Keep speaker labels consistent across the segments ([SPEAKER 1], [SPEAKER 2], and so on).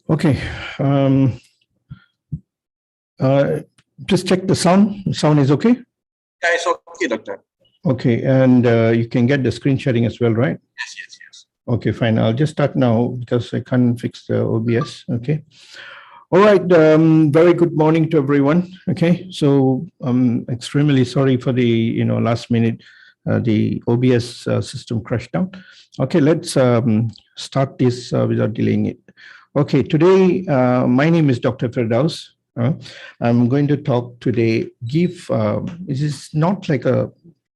[SPEAKER 1] Okay. Um, just check the sound. Sound is okay?
[SPEAKER 2] Yeah, it's okay, doctor.
[SPEAKER 1] Okay, and you can get the screen sharing as well, right?
[SPEAKER 2] Yes.
[SPEAKER 1] Okay, fine. I'll just start now because I can't fix the OBS. Okay. All right. Very good morning to everyone. Okay. So I'm extremely sorry for the last minute the OBS system crashed down. Okay, let's start this without delaying it. Okay, today my name is Dr. Firdaus. I'm going to talk today. This is not like a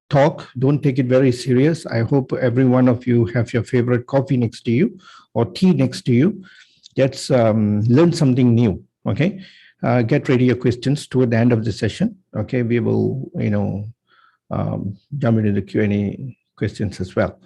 [SPEAKER 1] talk. Don't take it very serious. I hope every one of you have your favorite coffee next to you or tea next to you. Let's learn something new. Okay, get ready your questions toward the end of the session. Okay, we will jump into the Q&A questions as well.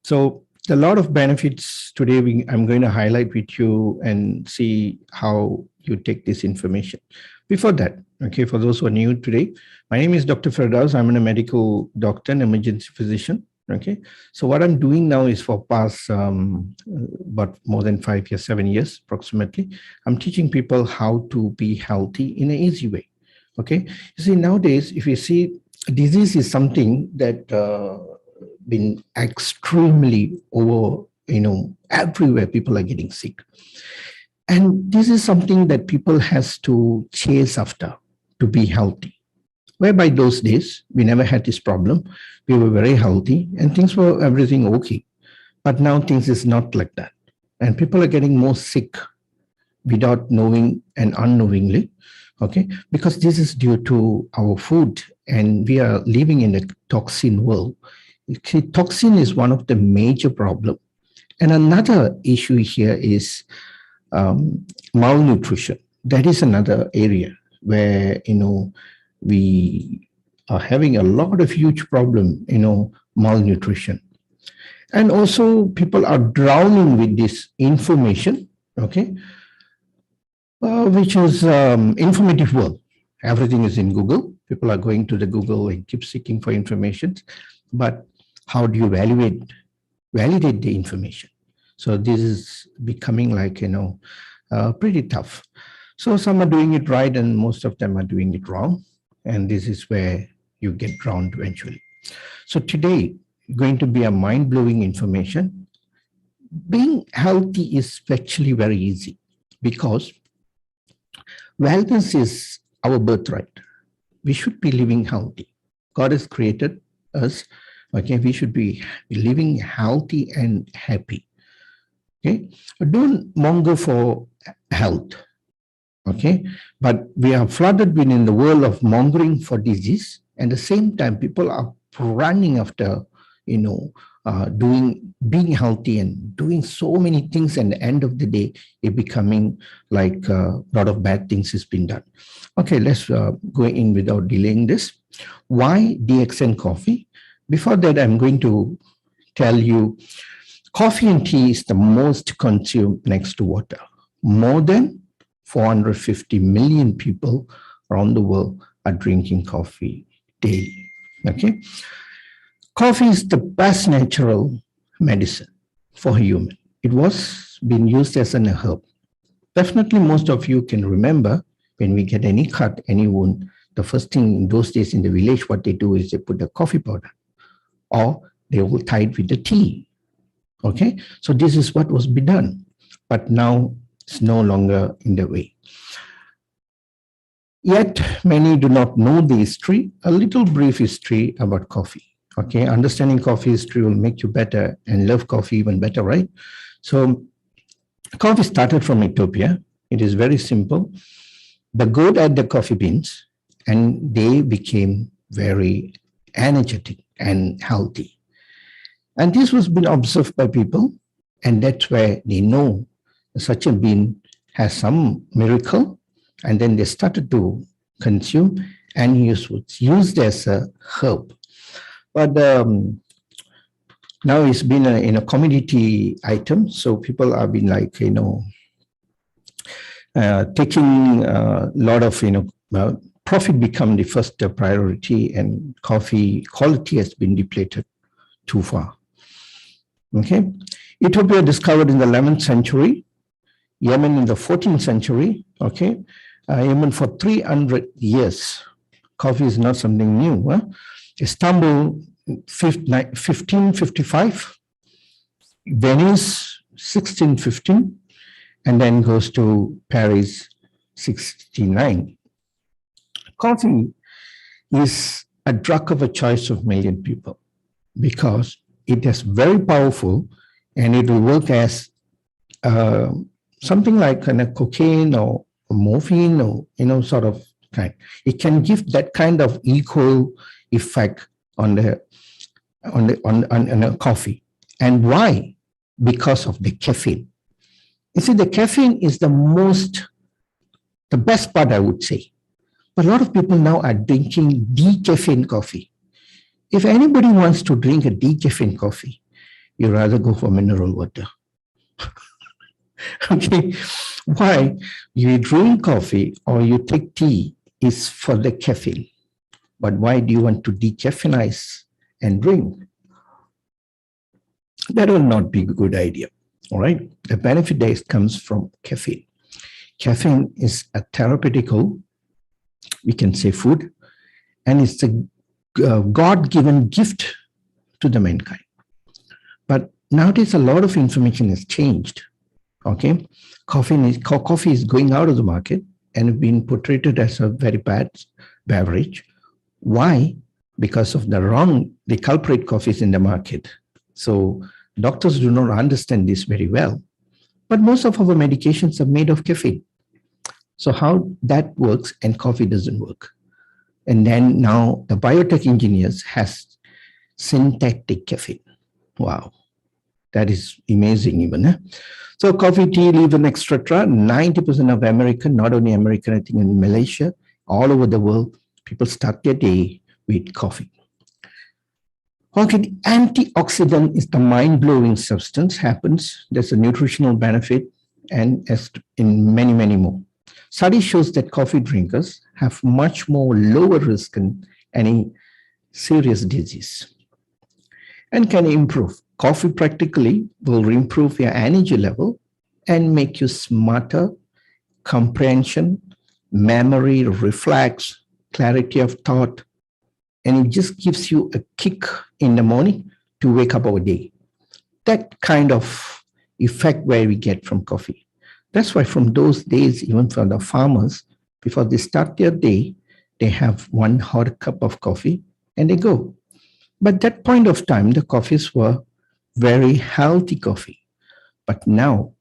[SPEAKER 1] So a lot of benefits today I'm going to highlight with you and see how you take this information. Before that, okay, for those who are new today, my name is Dr. Firdaus. I'm a medical doctor and emergency physician. Okay, so what I'm doing now is for past about more than 5 years, 7 years approximately, I'm teaching people how to be healthy in an easy way. Okay, you see, nowadays, if you see, disease is something that been extremely over, everywhere people are getting sick. And this is something that people has to chase after to be healthy. Whereby those days, we never had this problem. We were very healthy and things were everything okay. But now things is not like that. And people are getting more sick without knowing and unknowingly. Okay, because this is due to our food and we are living in a toxin world. See, toxin is one of the major problems. And another issue here is malnutrition. That is another area where, we are having a lot of huge problem, malnutrition. And also people are drowning with this information, okay, which is informative world. Everything is in Google. People are going to the Google and keep seeking for information. But how do you validate the information? So this is becoming like, pretty tough. So some are doing it right and most of them are doing it wrong. And this is where you get drowned eventually. So today, going to be a mind-blowing information. Being healthy is actually very easy because wellness is our birthright. We should be living healthy. God has created us. Okay, we should be living healthy and happy. Okay, don't monger for health. Okay, but we are flooded within the world of mongering for disease. And at the same time, people are running after, being healthy and doing so many things. And at the end of the day, it becoming like a lot of bad things has been done. Okay, let's go in without delaying this. Why Dxn Coffee? Before that, I'm going to tell you, coffee and tea is the most consumed next to water. More than 450 million people around the world are drinking coffee daily. Okay, coffee is the best natural medicine for a human. It was being used as an herb. Definitely, most of you can remember when we get any cut, any wound, the first thing in those days in the village, what they do is they put the coffee powder, or they will tie it with the tea. Okay, so this is what was be done, but now it's no longer in the way. Yet many do not know the history. A little brief history about coffee. Okay, understanding coffee history will make you better and love coffee even better, right? So coffee started from Ethiopia. It is very simple. The goat had the coffee beans and they became very energetic and healthy. And this was been observed by people, and that's where they know such a bean has some miracle, and then they started to consume and use it used as a herb. But now it's been in a commodity item, so people have been like, taking a lot of, profit become the first priority, and coffee quality has been depleted too far. Okay, Ethiopia discovered in the 11th century. Yemen in the 14th century, okay? Yemen for 300 years. Coffee is not something new. Huh? Istanbul, 1555, Venice, 1615, and then goes to Paris, 69. Coffee is a drug of a choice of million people because it is very powerful and it will work as something like a cocaine or morphine or sort of kind. It can give that kind of equal effect on a coffee. And why? Because of the caffeine. You see, the caffeine is the best part, I would say. But a lot of people now are drinking decaffeine coffee. If anybody wants to drink a decaffeine coffee, you rather go for mineral water. Okay, why? You drink coffee or you take tea is for the caffeine. But why do you want to decaffeinize and drink? That will not be a good idea. All right. The benefit there comes from caffeine. Caffeine is a therapeutical, we can say, food, and it's a God-given gift to the mankind. But nowadays, a lot of information has changed. Okay, coffee is going out of the market and being portrayed as a very bad beverage. Why? Because of the culprit coffees in the market. So doctors do not understand this very well. But most of our medications are made of caffeine. So how that works and coffee doesn't work. And then now the biotech engineers has synthetic caffeine. Wow. That is amazing even. Eh? So coffee, tea, leaven, etc. 90% of American, not only American, I think in Malaysia, all over the world, people start their day with coffee. Okay, the antioxidant is the mind-blowing substance. There's a nutritional benefit and as in many, many more. Study shows that coffee drinkers have much more lower risk in any serious disease and can improve. Coffee practically will improve your energy level and make you smarter, comprehension, memory, reflex, clarity of thought, and it just gives you a kick in the morning to wake up our day. That kind of effect where we get from coffee. That's why from those days, even for the farmers, before they start their day, they have one hot cup of coffee and they go. But that point of time, the coffees were very healthy coffee. But now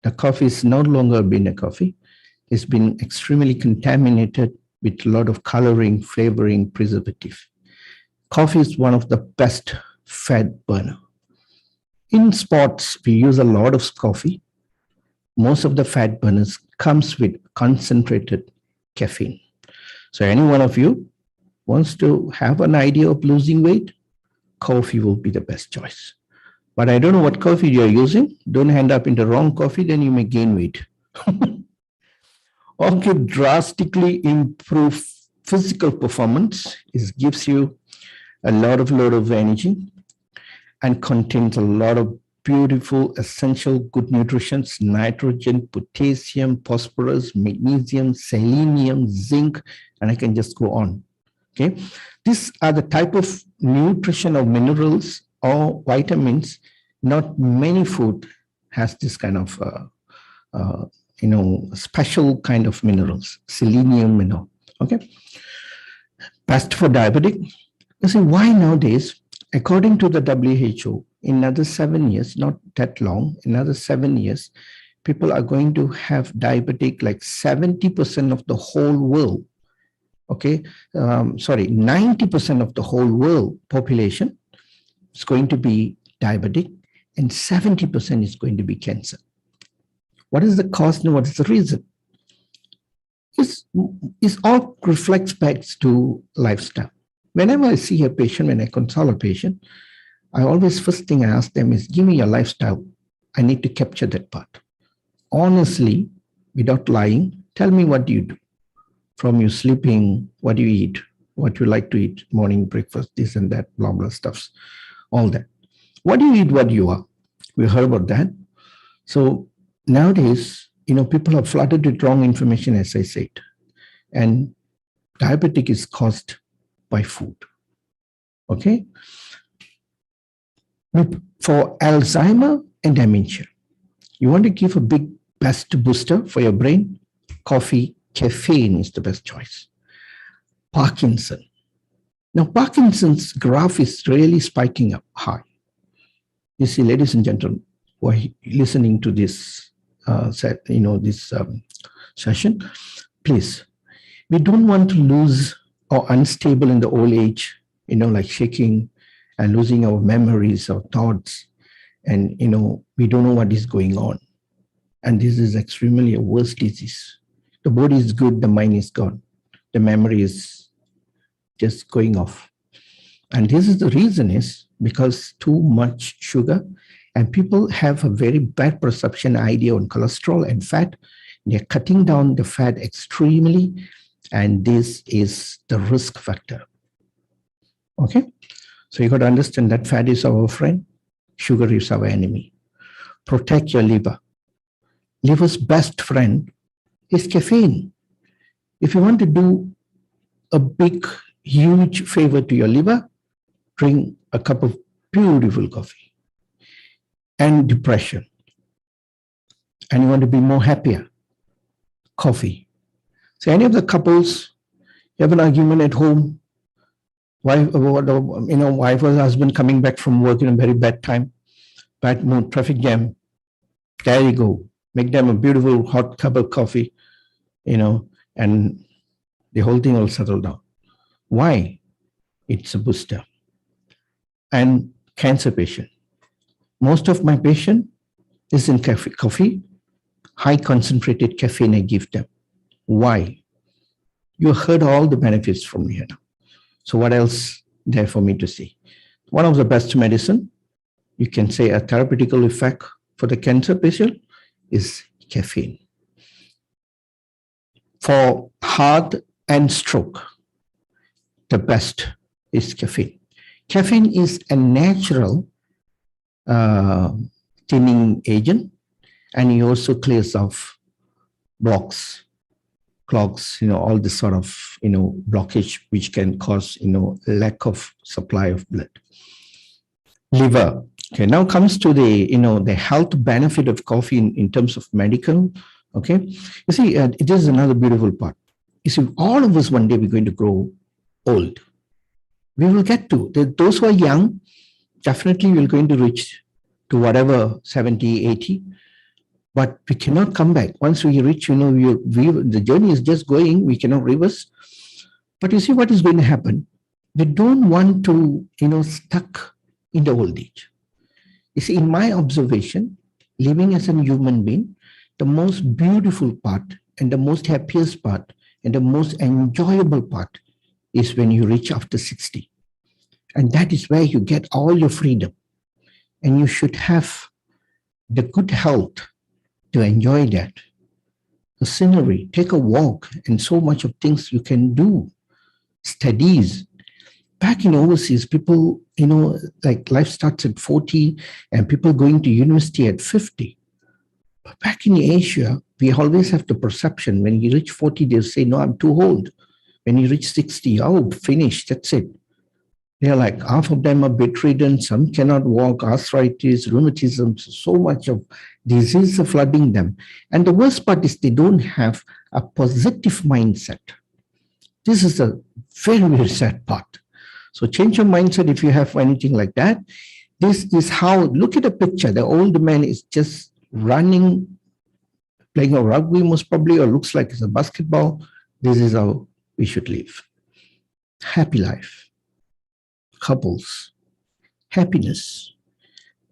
[SPEAKER 1] the coffee is no longer been a coffee. It's been extremely contaminated with a lot of coloring, flavoring, preservative. Coffee is one of the best fat burner. In sports, we use a lot of coffee. Most of the fat burners comes with concentrated caffeine. So any one of you wants to have an idea of losing weight, coffee will be the best choice. But I don't know what coffee you're using. Don't end up in the wrong coffee, then you may gain weight. Okay, drastically improve physical performance. It gives you a lot of energy and contains a lot of beautiful, essential, good nutrients, nitrogen, potassium, phosphorus, magnesium, selenium, zinc, and I can just go on. Okay, these are the type of nutrition of minerals or vitamins. Not many food has this kind of special kind of minerals, selenium and all. Okay, best for diabetic. You see, why nowadays, according to the WHO, in another 7 years, not that long, another 7 years, people are going to have diabetic like 70% of the whole world. Okay, 90% of the whole world population is going to be diabetic and 70% is going to be cancer. What is the cause and what is the reason? It all reflects back to lifestyle. Whenever I see a patient, when I consult a patient, I always first thing I ask them is, give me your lifestyle. I need to capture that part. Honestly, without lying, tell me what do you do? From your sleeping, what do you eat? What you like to eat, morning, breakfast, this and that, blah, blah stuffs, all that. What do you eat, what you are? We heard about that. So nowadays, people are flooded with wrong information, as I said. And diabetic is caused by food. Okay? For Alzheimer and dementia, you want to give a big best booster for your brain? Coffee, caffeine is the best choice. Parkinson. Now, Parkinson's graph is really spiking up high. You see, ladies and gentlemen, who are listening to this session, please, we don't want to lose or unstable in the old age, like shaking and losing our memories or thoughts. And, we don't know what is going on. And this is extremely a worse disease. The body is good, the mind is gone. The memory is just going off. And this is the reason is because too much sugar, and people have a very bad perception idea on cholesterol and fat. They're cutting down the fat extremely, and this is the risk factor. Okay? So you got to understand that fat is our friend, sugar is our enemy. Protect your liver. Liver's best friend is caffeine. If you want to do a big, huge favor to your liver, drink a cup of beautiful coffee. And depression. And you want to be more happier, coffee. So any of the couples, you have an argument at home, wife or husband coming back from work in a very bad time, bad mood, traffic jam. There you go. Make them a beautiful hot cup of coffee, and the whole thing will settle down. Why? It's a booster. And cancer patient. Most of my patient is in coffee, high concentrated caffeine I give them. Why? You heard all the benefits from here now. So what else there for me to say? One of the best medicine, you can say a therapeutical effect for the cancer patient is caffeine. For heart and stroke, the best is caffeine. Caffeine is a natural thinning agent, and it also clears off blocks, clogs, all this sort of, blockage which can cause, lack of supply of blood. Liver. Okay, now comes to the, the health benefit of coffee in terms of medical. Okay, you see, it is another beautiful part. You see, all of us one day we're going to grow old. We will get to, those who are young, definitely we're going to reach to whatever, 70, 80, but we cannot come back. Once we reach, the journey is just going, we cannot reverse. But you see what is going to happen? We don't want to, stuck in the old age. You see, in my observation, living as a human being, the most beautiful part and the most happiest part and the most enjoyable part is when you reach after 60. And that is where you get all your freedom. And you should have the good health to enjoy that. The scenery, take a walk, and so much of things you can do. Studies. Back in overseas, people, like life starts at 40 and people going to university at 50. But back in Asia, we always have the perception when you reach 40, they'll say, no, I'm too old. When you reach 60, oh, finish, that's it. They're like, half of them are bedridden, some cannot walk, arthritis, rheumatism, so much of disease are flooding them. And the worst part is they don't have a positive mindset. This is a very, very sad part. So change your mindset if you have anything like that. This is how, look at the picture, the old man is just running, playing a rugby most probably, or looks like it's a basketball. This is how we should live. Happy life, couples, happiness,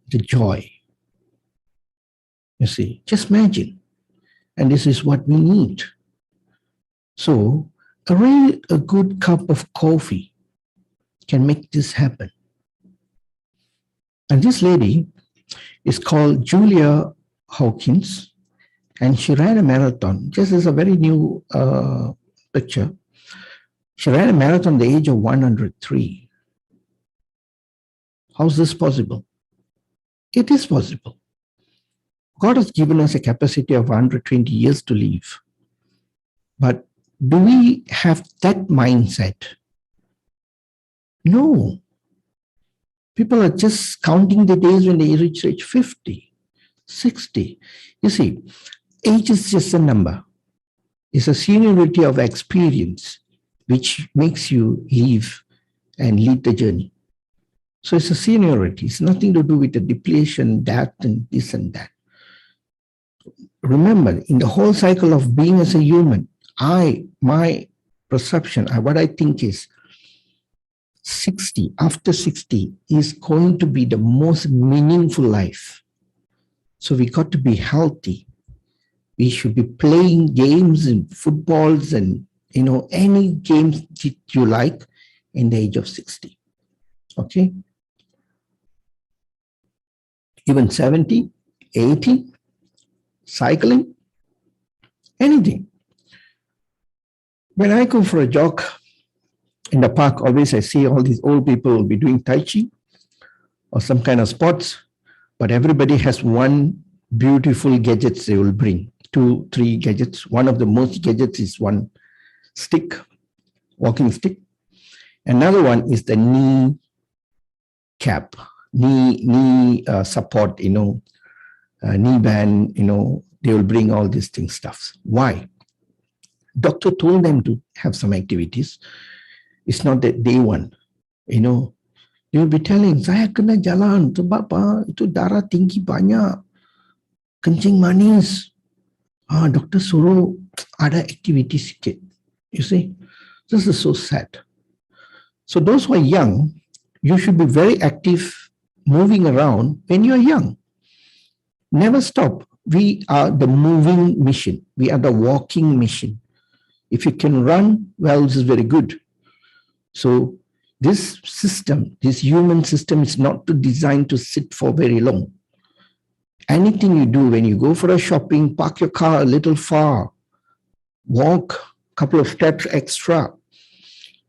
[SPEAKER 1] the joy. You see, just imagine. And this is what we need. So a good cup of coffee can make this happen. And this lady is called Julia Hawkins, and she ran a marathon. This is a very new picture. She ran a marathon at the age of 103. How's this possible? It is possible. God has given us a capacity of 120 years to live. But do we have that mindset? No. People are just counting the days when they reach age 50, 60. You see, age is just a number. It's a seniority of experience which makes you live and lead the journey. So it's a seniority. It's nothing to do with the depletion, that and this and that. Remember, in the whole cycle of being as a human, my perception, what I think is 60, after 60 is going to be the most meaningful life. So we got to be healthy. We should be playing games and footballs and, any games that you like in the age of 60. Okay? Even 70, 80, cycling, anything. When I go for a jog in the park, always I see all these old people will be doing Tai Chi or some kind of sports, but everybody has one beautiful gadgets they will bring, 2, 3 gadgets. One of the most gadgets is one stick, walking stick. Another one is the knee cap, knee support, knee band, they will bring all these things, stuffs. Why? Doctor told them to have some activities. It's not that they want, they will be telling, saya kena jalan sebab itu darah tinggi banyak, kencing manis. Doktor suruh ada activity sikit. You see, this is so sad. So those who are young, you should be very active, moving around when you are young. Never stop. We are the moving machine. We are the walking machine. If you can run, well, this is very good. So this system, this human system is not designed to sit for very long. Anything you do when you go for a shopping, park your car a little far, walk a couple of steps extra.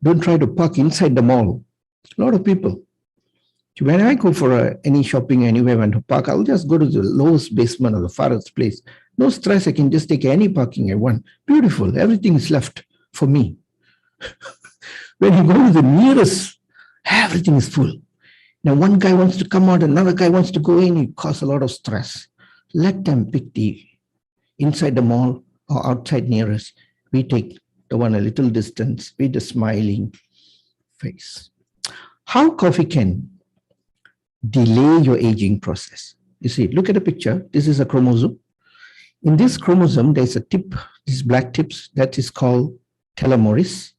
[SPEAKER 1] Don't try to park inside the mall. A lot of people. When I go for any shopping anywhere, when to park, I'll just go to the lowest basement or the farthest place. No stress, I can just take any parking I want. Beautiful, everything is left for me. When you go to the nearest, everything is full. Now one guy wants to come out, another guy wants to go in, it causes a lot of stress. Let them pick the inside the mall or outside nearest. We take the one a little distance with a smiling face. How coffee can delay your aging process? You see, look at the picture. This is a chromosome. In this chromosome, there's a tip, these black tips, that is called telomerase.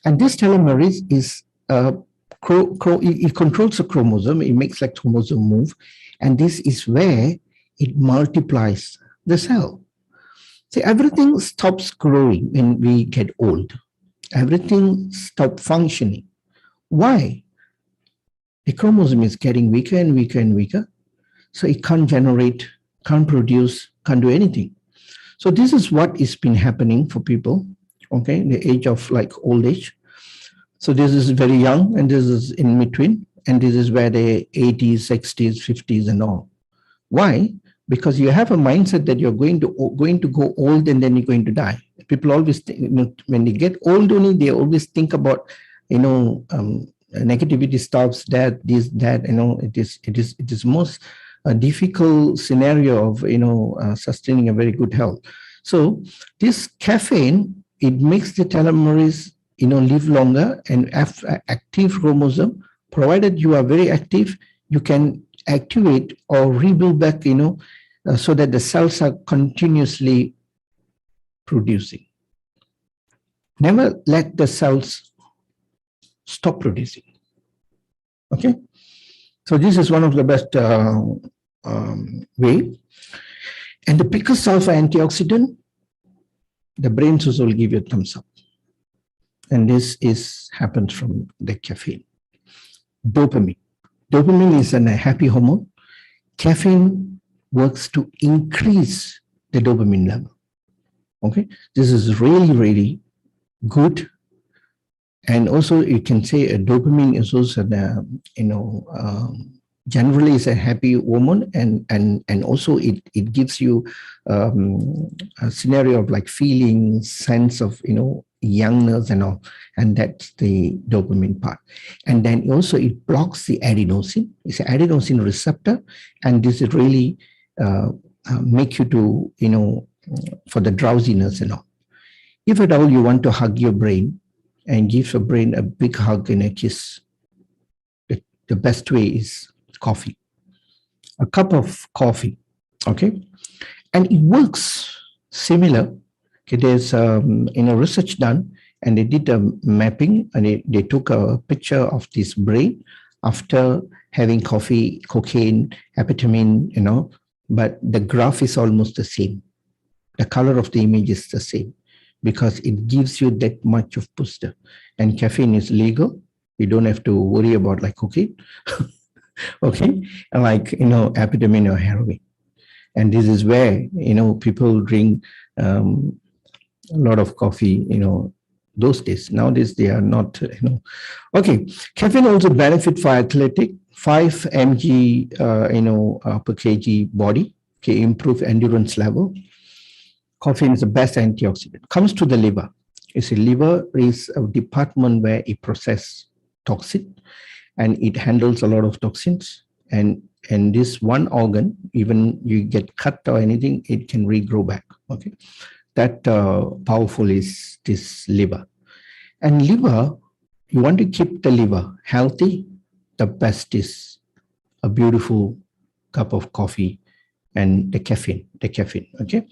[SPEAKER 1] And this telomerase is, it controls the chromosome, it makes like chromosome move, and this is where it multiplies the cell. See, everything stops growing when we get old. Everything stops functioning. Why? The chromosome is getting weaker and weaker and weaker, so it can't generate, can't produce, can't do anything. So this is what has been happening for people, okay, in the age of like old age. So this is very young, and this is in between, and this is where the 80s, 60s, 50s and all. Why? Because you have a mindset that you're going to go old and then you're going to die. People always think, when they get old only, they always think about, negativity stops, that, this, that, it is most difficult scenario of, sustaining a very good health. So this caffeine, it makes the telomerase, live longer, and active chromosome, provided you are very active, you can activate or rebuild back, so that the cells are continuously producing. Never let the cells stop producing. Okay, so this is one of the best way. And the picker sulfur antioxidant, the brain cells will give you a thumbs up. And this happens from the caffeine. Dopamine. Dopamine is a happy hormone. Caffeine works to increase the dopamine level. Okay, this is really, really good. And also, you can say a dopamine is also generally is a happy woman, and also it gives you a scenario of like feeling, sense of youngness and all, and that's the dopamine part. And then also it blocks the adenosine. It's an adenosine receptor, and this is really make you to for the drowsiness and all. If at all you want to hug your brain and give your brain a big hug and a kiss, the best way is coffee. A cup of coffee, okay? And it works similar. Okay, there's research done, and they did a mapping, and they took a picture of this brain after having coffee, cocaine, amphetamine, but the graph is almost the same. The color of the image is the same because it gives you that much of booster. And caffeine is legal. You don't have to worry about like cocaine. Okay, like amphetamine or heroin. And this is where people drink a lot of coffee those days. Nowadays they are not okay. Caffeine also benefit for athletic, 5 mg per kg body. Okay, improve endurance level. Caffeine is the best antioxidant. Comes to the liver. You see, liver is a department where it processes toxin, and it handles a lot of toxins. And this one organ, even you get cut or anything, it can regrow back. Okay, that powerful is this liver. And liver, you want to keep the liver healthy, the best is a beautiful cup of coffee and the caffeine. Okay.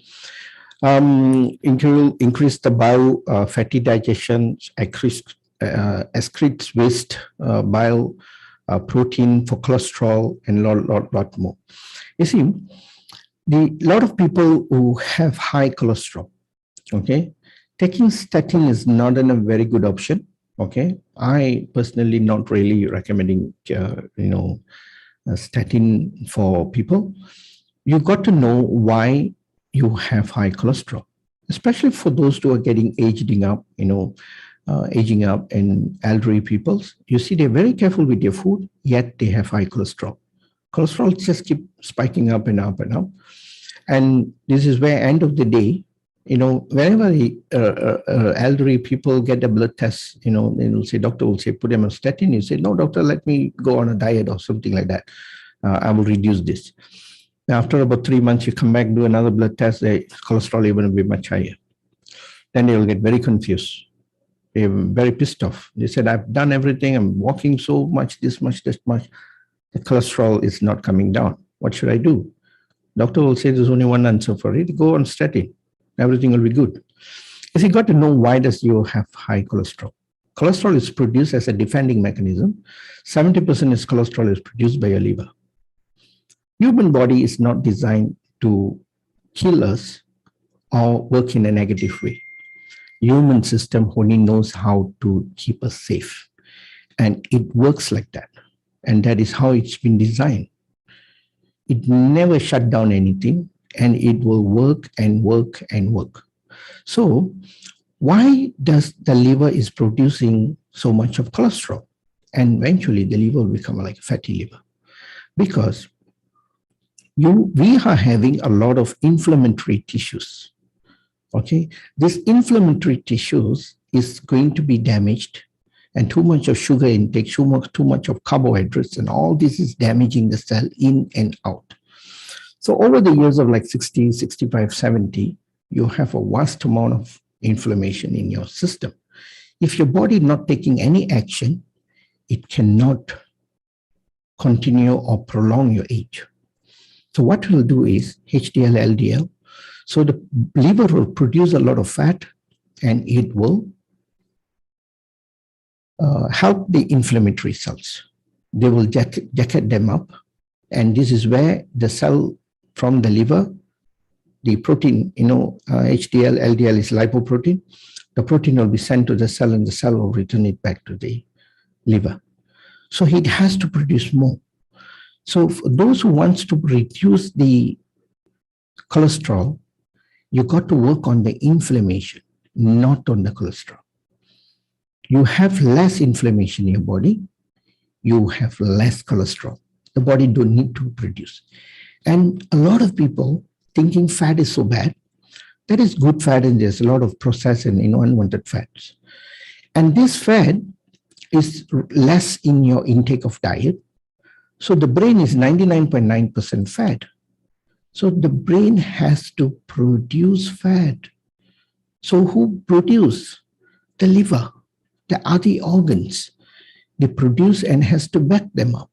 [SPEAKER 1] Increase the bile, fatty digestion, excretes waste, bile, protein for cholesterol, and lot more. You see, the lot of people who have high cholesterol, okay, taking statin is not a very good option. Okay, I personally not really recommending statin for people. You got to know why you have high cholesterol, especially for those who are getting aging up, and elderly people. You see, they're very careful with their food, yet they have high cholesterol. Cholesterol just keep spiking up and up and up. And this is where, end of the day, whenever the elderly people get a blood test, they will say, doctor will say, put them on statin. You say, no, doctor, let me go on a diet or something like that. I will reduce this. After about 3 months, you come back, do another blood test, the cholesterol even will be much higher. Then they will get very confused. They're very pissed off. They said, I've done everything. I'm walking so much, this much. The cholesterol is not coming down. What should I do? Doctor will say, there's only one answer for it. Go on statin. Everything will be good. If you got to know why does you have high cholesterol. Cholesterol is produced as a defending mechanism. 70% is cholesterol is produced by your liver. Human body is not designed to kill us or work in a negative way. Human system only knows how to keep us safe. And it works like that. And that is how it's been designed. It never shut down anything, and it will work and work and work. So why does the liver is producing so much of cholesterol? And eventually the liver will become like a fatty liver. Because we are having a lot of inflammatory tissues. Okay, this inflammatory tissues is going to be damaged, and too much of sugar intake, too much of carbohydrates, and all this is damaging the cell in and out. So over the years of like 60, 65, 70, you have a vast amount of inflammation in your system. If your body not taking any action, it cannot continue or prolong your age. So what we'll do is HDL, LDL. So the liver will produce a lot of fat, and it will help the inflammatory cells. They will jacket them up. And this is where the cell from the liver, the protein, HDL, LDL is lipoprotein. The protein will be sent to the cell, and the cell will return it back to the liver. So it has to produce more. So for those who wants to reduce the cholesterol, you got to work on the inflammation, not on the cholesterol. You have less inflammation in your body, you have less cholesterol. The body don't need to produce. And a lot of people thinking fat is so bad. That is good fat, and there's a lot of processed and unwanted fats. And this fat is less in your intake of diet. So the brain is 99.9% fat. So the brain has to produce fat. So who produce? The liver, the other organs. They produce and has to back them up,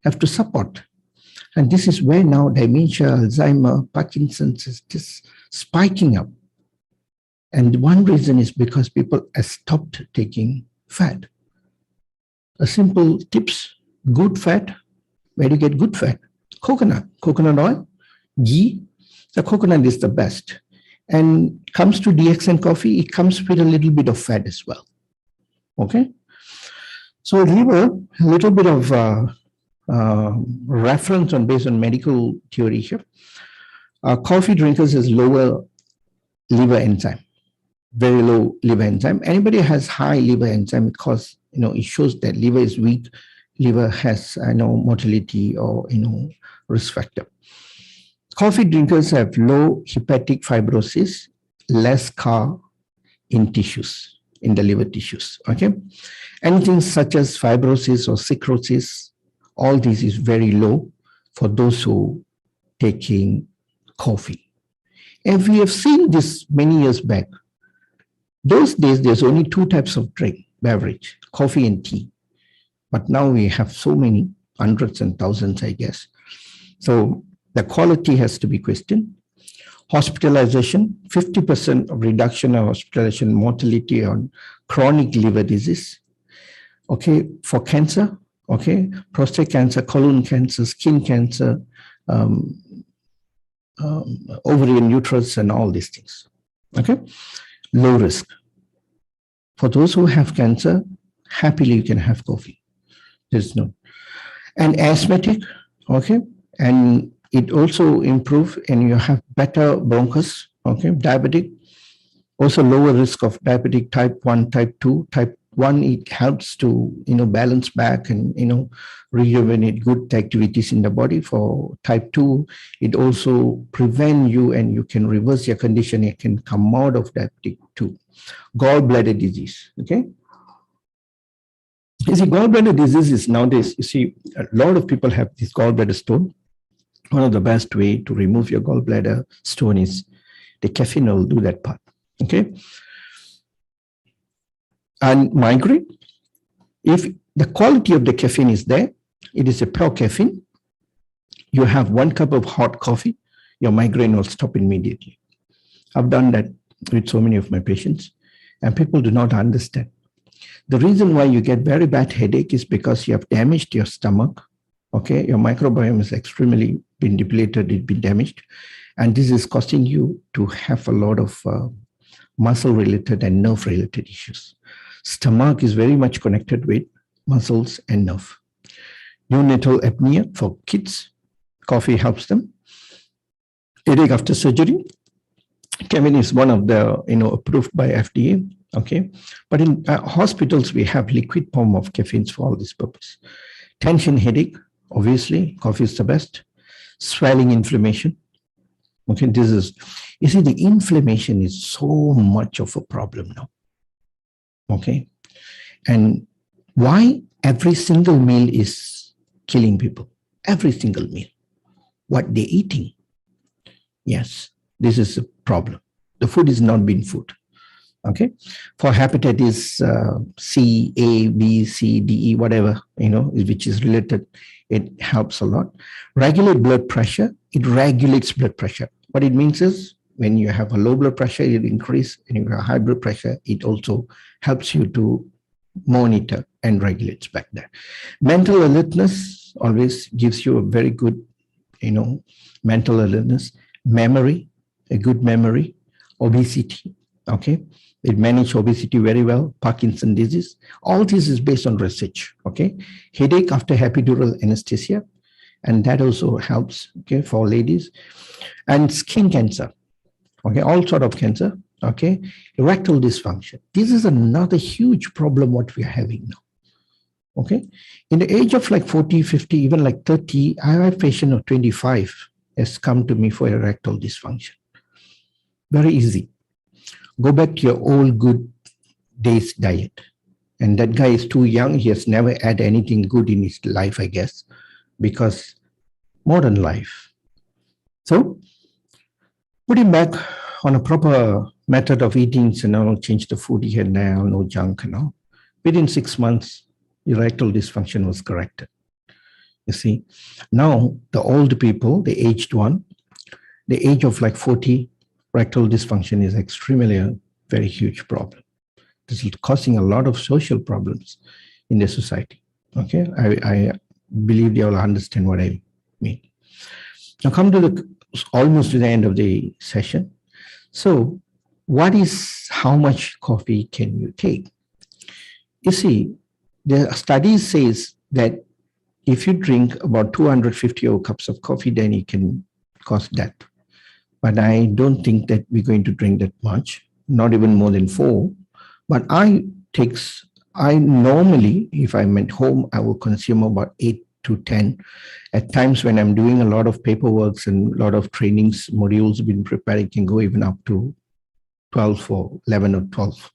[SPEAKER 1] have to support. And this is where now dementia, Alzheimer, Parkinson's is just spiking up. And one reason is because people have stopped taking fat. A simple tips, good fat. Where do you get good fat? Coconut oil, ghee. The coconut is the best. And comes to Dxn Coffee, it comes with a little bit of fat as well. Okay? So liver, a little bit of reference based on medical theory here. Coffee drinkers has lower liver enzyme, very low liver enzyme. Anybody has high liver enzyme because it shows that liver is weak. Liver has motility or risk factor. Coffee drinkers have low hepatic fibrosis, less scar in tissues, in the liver tissues. Okay, anything such as fibrosis or cirrhosis, all this is very low for those who taking coffee. And we have seen this many years back. Those days, there's only two types of beverage, coffee and tea. But now we have so many, hundreds and thousands, I guess. So the quality has to be questioned. Hospitalization, 50% of reduction of hospitalization mortality on chronic liver disease. Okay, for cancer, okay, prostate cancer, colon cancer, skin cancer, ovarian uterus, and all these things. Okay, low risk. For those who have cancer, happily you can have coffee. There's no. And asthmatic, okay, and it also improve and you have better bronchus, okay, diabetic, also lower risk of diabetic type 1, type 2. Type 1, it helps to, balance back and, rejuvenate good activities in the body. For type 2, it also prevent you and you can reverse your condition. You can come out of diabetic 2. Gallbladder disease, okay. You see, gallbladder disease is nowadays, a lot of people have this gallbladder stone. One of the best way to remove your gallbladder stone is the caffeine will do that part, okay? And migraine, if the quality of the caffeine is there, it is a pure caffeine, you have 1 cup of hot coffee, your migraine will stop immediately. I've done that with so many of my patients, and people do not understand. The reason why you get very bad headache is because you have damaged your stomach. Okay, your microbiome is extremely been depleted, it's been damaged. And this is causing you to have a lot of muscle-related and nerve-related issues. Stomach is very much connected with muscles and nerve. Neonatal apnea for kids, coffee helps them. Headache after surgery, caffeine is one of the, approved by FDA. Okay, but in hospitals, we have liquid form of caffeines for all this purpose. Tension headache, obviously, coffee is the best. Swelling, inflammation. Okay, this is, you see, the inflammation is so much of a problem now. Okay, and why every single meal is killing people? Every single meal. What they're eating. Yes, this is a problem. The food is not being food. Okay, for hepatitis C, A, B, C, D, E, whatever, which is related, it helps a lot. Regulate blood pressure, it regulates blood pressure. What it means is when you have a low blood pressure, it increases, and you have high blood pressure, it also helps you to monitor and regulates back there. Mental alertness always gives you a very good, mental alertness. Memory, a good memory. Obesity, okay. It manages obesity very well. Parkinson's disease. All this is based on research. Okay. Headache after epidural anesthesia. And that also helps, okay, for ladies. And skin cancer. Okay. All sort of cancer. Okay. Erectile dysfunction. This is another huge problem what we are having now. Okay. In the age of like 40, 50, even like 30, I have a patient of 25 has come to me for erectile dysfunction. Very easy. Go back to your old good days diet. And that guy is too young. He has never had anything good in his life, I guess, because modern life. So put him back on a proper method of eating, change the food he had now, no junk, Within 6 months, erectile dysfunction was corrected. You see, now the old people, the aged one, the age of like 40, erectile dysfunction is extremely a very huge problem. This is causing a lot of social problems in the society. Okay, I believe you all understand what I mean. Now come to almost to the end of the session. So how much coffee can you take? You see, the study says that if you drink about 250 cups of coffee, then it can cause death. But I don't think that we're going to drink that much, not even more than 4. But I normally, if I'm at home, I will consume about 8 to 10. At times when I'm doing a lot of paperwork and a lot of trainings, modules being prepared, it can go even up to 12 or 11 or 12.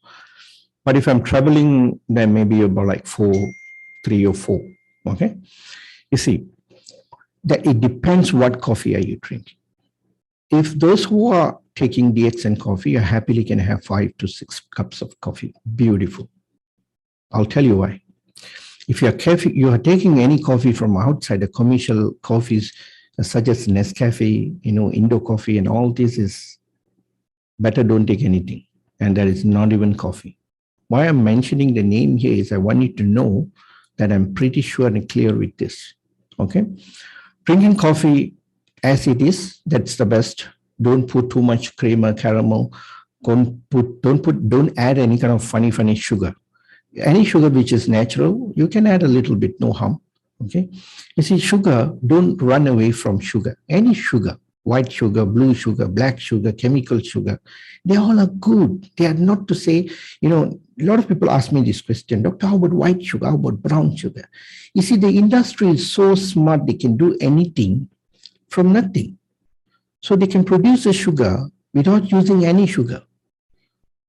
[SPEAKER 1] But if I'm traveling, then maybe about like 3 or 4. Okay. You see, that it depends what coffee are you drinking. If those who are taking Dxn Coffee, you happily can have 5 to 6 cups of coffee. Beautiful. I'll tell you why. If you are taking any coffee from outside, the commercial coffees such as Nescafe, Indo Coffee, and all this is better don't take anything. And that is not even coffee. Why I'm mentioning the name here is I want you to know that I'm pretty sure and clear with this. Okay. Drinking coffee as it is, that's the best. Don't put too much creamer, caramel. Don't add any kind of funny sugar. Any sugar which is natural, you can add a little bit, no harm. Okay. You see, sugar, don't run away from sugar. Any sugar, white sugar, blue sugar, black sugar, chemical sugar, they all are good. They are not to say, a lot of people ask me this question, Doctor, how about white sugar? How about brown sugar? You see, the industry is so smart, they can do anything from nothing. So they can produce a sugar without using any sugar.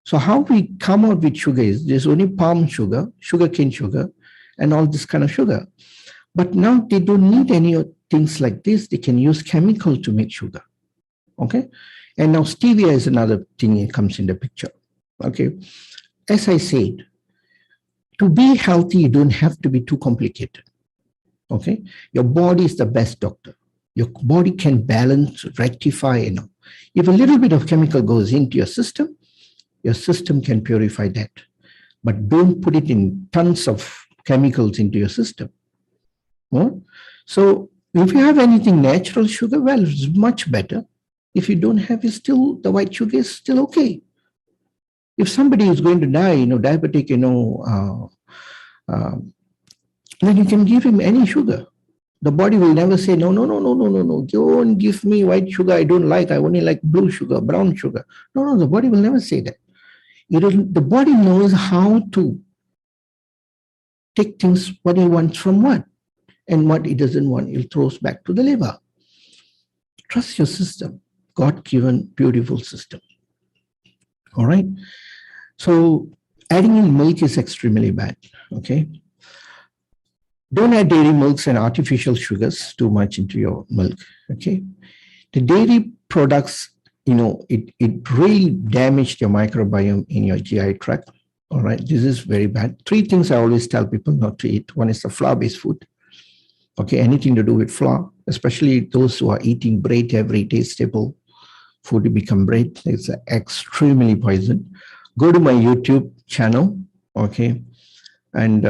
[SPEAKER 1] So how we come out with sugar is there's only palm sugar, sugarcane sugar, and all this kind of sugar. But now they don't need any things like this. They can use chemical to make sugar. Okay. And now stevia is another thing that comes in the picture. Okay. As I said, to be healthy, you don't have to be too complicated. Okay. Your body is the best doctor. Your body can balance, rectify, If a little bit of chemical goes into your system can purify that. But don't put it in tons of chemicals into your system. So if you have anything natural sugar, well, it's much better. If you don't have it, still the white sugar is still okay. If somebody is going to die, diabetic, then you can give him any sugar. The body will never say, no, don't give me white sugar. I don't like, I only like blue sugar, brown sugar. No, the body will never say that. The body knows how to take things, what he wants from what, and what he doesn't want, it throws back to the liver. Trust your system, God-given, beautiful system. All right. So adding in milk is extremely bad. Okay. Don't add dairy milks and artificial sugars too much into your milk. Okay. The dairy products, it really damaged your microbiome in your GI tract. All right. This is very bad. 3 things I always tell people not to eat. One is the flour-based food. Okay. Anything to do with flour, especially those who are eating bread every day, staple food to become bread. It's extremely poison. Go to my YouTube channel. Okay. And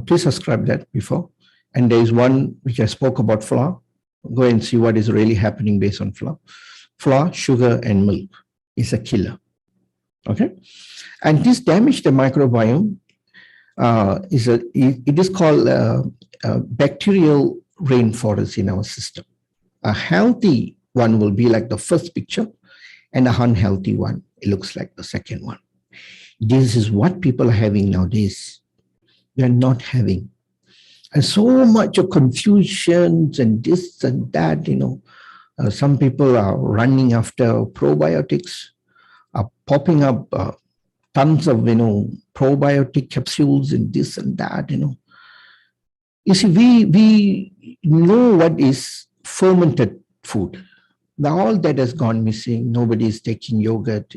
[SPEAKER 1] please subscribe that before. And there is one which I spoke about flour. Go and see what is really happening based on flour. Flour, sugar, and milk is a killer. Okay. And this damage the microbiome. It is called bacterial rainforest in our system. A healthy one will be like the first picture, and an unhealthy one, it looks like the second one. This is what people are having nowadays. they're not having. And so much of confusions and this and that, some people are running after probiotics, are popping up tons of, probiotic capsules and this and that, You see, we know what is fermented food. Now all that has gone missing. Nobody is taking yogurt,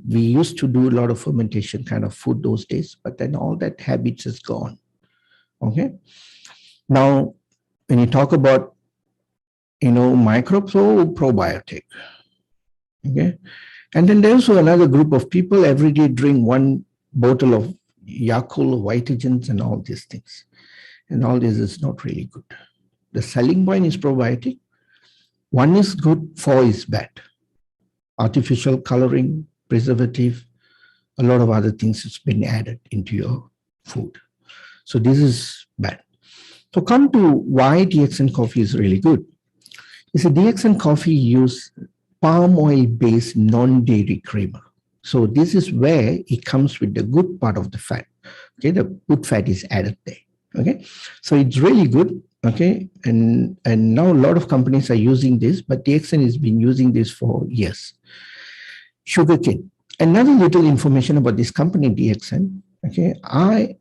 [SPEAKER 1] we used to do a lot of fermentation kind of food those days, but then all that habits is gone. Okay. Now, when you talk about, microbes or probiotic, okay. And then there's also another group of people every day drink one bottle of Yakult, Vitagens, and all these things. And all this is not really good. The selling point is probiotic. One is good, four is bad. Artificial coloring, preservative, a lot of other things has been added into your food. So this is bad. So come to why Dxn Coffee is really good. You see, Dxn Coffee use palm oil based non-dairy creamer. So this is where it comes with the good part of the fat. Okay, the good fat is added there. Okay, so it's really good. Okay, and now a lot of companies are using this, but Dxn has been using this for years. Sugarcane. Another little information about this company, Dxn. Okay, I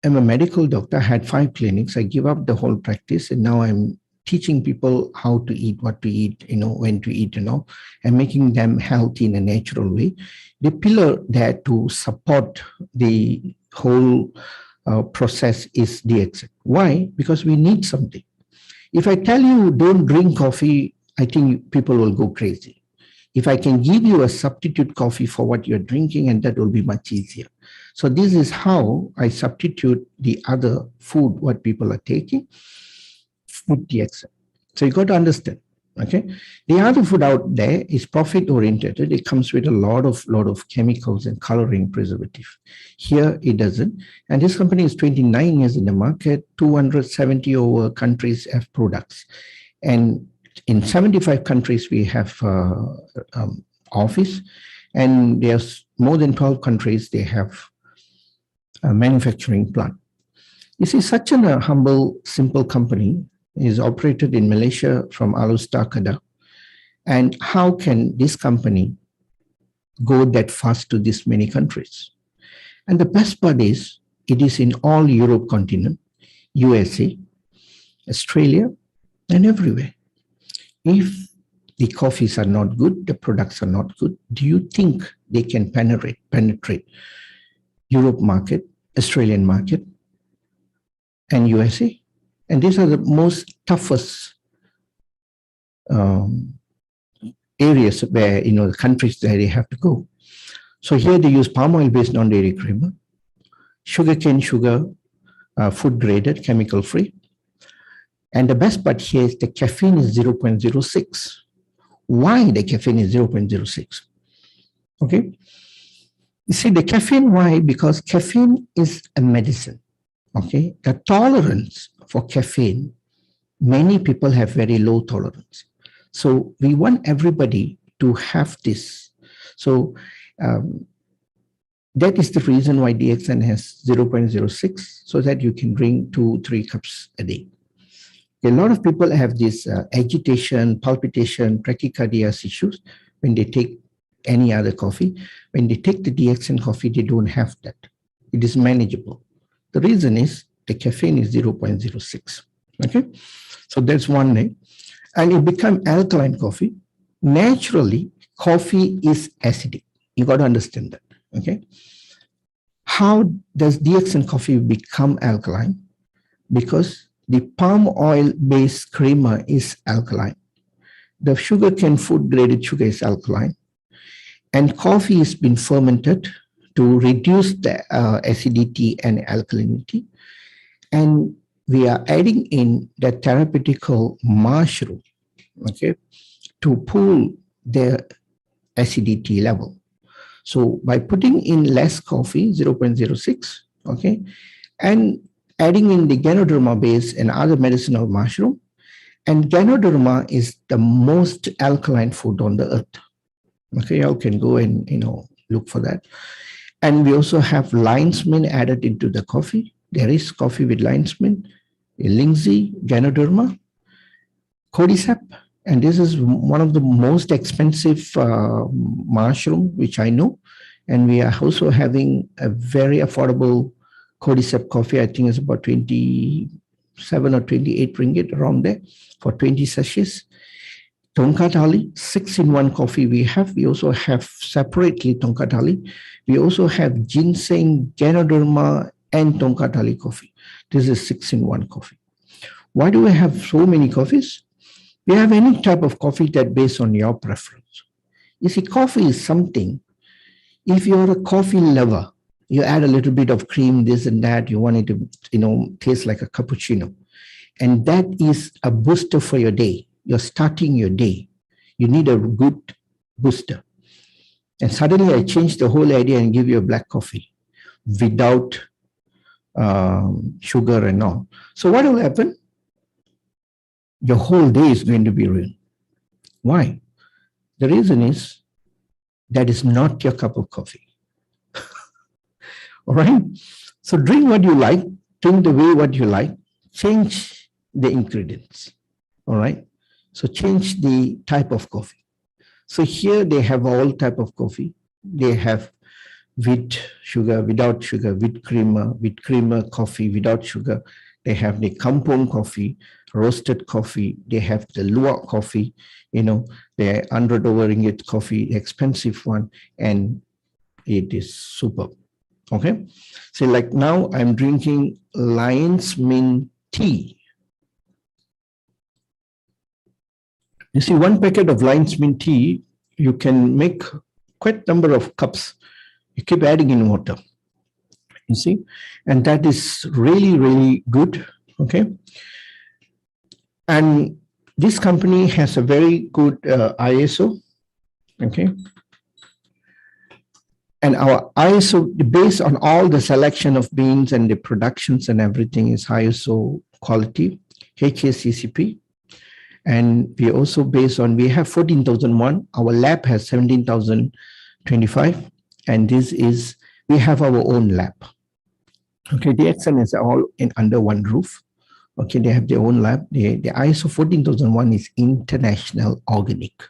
[SPEAKER 1] am a medical doctor, had 5 clinics. I give up the whole practice, and now I'm teaching people how to eat, what to eat, when to eat, and making them healthy in a natural way. The pillar there to support the whole process is Dxn. Why? Because we need something. If I tell you don't drink coffee, I think people will go crazy. If I can give you a substitute coffee for what you're drinking, and that will be much easier. So this is how I substitute the other food, what people are taking, with Dxn. So you got to understand. Okay, the other food out there is profit oriented. It comes with a lot of chemicals and coloring, preservative. Here it doesn't. And this company is 29 years in the market. 270 over countries have products, and in 75 countries we have office, and there's more than 12 countries they have a manufacturing plant. You see, such a humble, simple company is operated in Malaysia from Alustar, Kedah. And how can this company go that fast to this many countries? And the best part is, it is in all Europe continent, USA, Australia, and everywhere. If the coffees are not good, the products are not good, do you think they can penetrate Europe market, Australian market, and USA? And these are the most toughest areas where, the countries that they have to go. So here they use palm oil based non-dairy creamer, sugarcane sugar, food graded, chemical free. And the best part here is the caffeine is 0.06. Why the caffeine is 0.06? Okay. You see, the caffeine, why? Because caffeine is a medicine. Okay. The tolerance for caffeine, many people have very low tolerance. So we want everybody to have this. So that is the reason why Dxn has 0.06, so that you can drink 2-3 cups a day. A lot of people have this agitation, palpitation, tachycardia issues when they take any other coffee. When they take the Dxn coffee, they don't have that. It is manageable. The reason is the caffeine is 0.06. Okay, so that's one thing. And it become alkaline coffee. Naturally, coffee is acidic. You got to understand that. Okay, how does Dxn coffee become alkaline? Because the palm oil based creamer is alkaline. The sugarcane food graded sugar is alkaline, and coffee has been fermented to reduce the acidity and alkalinity. And we are adding in the therapeutical mushroom, okay, to pull the acidity level. So by putting in less coffee, 0.06, okay, and adding in the Ganoderma base and other medicinal mushroom, and Ganoderma is the most alkaline food on the earth. Okay, you can go and look for that. And we also have lion's mane added into the coffee. There is coffee with lion's mane, Lindsay, Ganoderma, cordyceps, and this is one of the most expensive mushroom which I know. And we are also having a very affordable cordyceps coffee. I think it's about 27 or 28 ringgit around there for 20 sachets. Tonkatali, 6-in-1 coffee we have. We also have separately Tonkatali. We also have ginseng, Ganoderma, and Tonkatali coffee. This is 6-in-1 coffee. Why do we have so many coffees? We have any type of coffee that based on your preference. You see, coffee is something, if you're a coffee lover, you add a little bit of cream, this and that, you want it to, taste like a cappuccino. And that is a booster for your day. You're starting your day. You need a good booster. And suddenly I change the whole idea and give you a black coffee without sugar and all. So what will happen? Your whole day is going to be ruined. Why? The reason is that is not your cup of coffee. All right? So drink what you like, drink the way what you like, change the ingredients. All right? So change the type of coffee. So here they have all type of coffee. They have with sugar, without sugar, with creamer, coffee without sugar. They have the kampong coffee, roasted coffee. They have the luwak coffee, the 100 over ringgit coffee, expensive one, and it is superb. Okay. So like now I'm drinking lion's mane tea. You see, one packet of lion's mane tea, you can make quite a number of cups. You keep adding in water. You see, and that is really, really good. Okay. And this company has a very good ISO. Okay. And our ISO, based on all the selection of beans and the productions and everything, is ISO quality, HACCP. And we also based on, we have 14,001. Our lab has 17,025. And this is, we have our own lab. Okay, Dxn is all under one roof. Okay, they have their own lab. The ISO 14001 is International Organic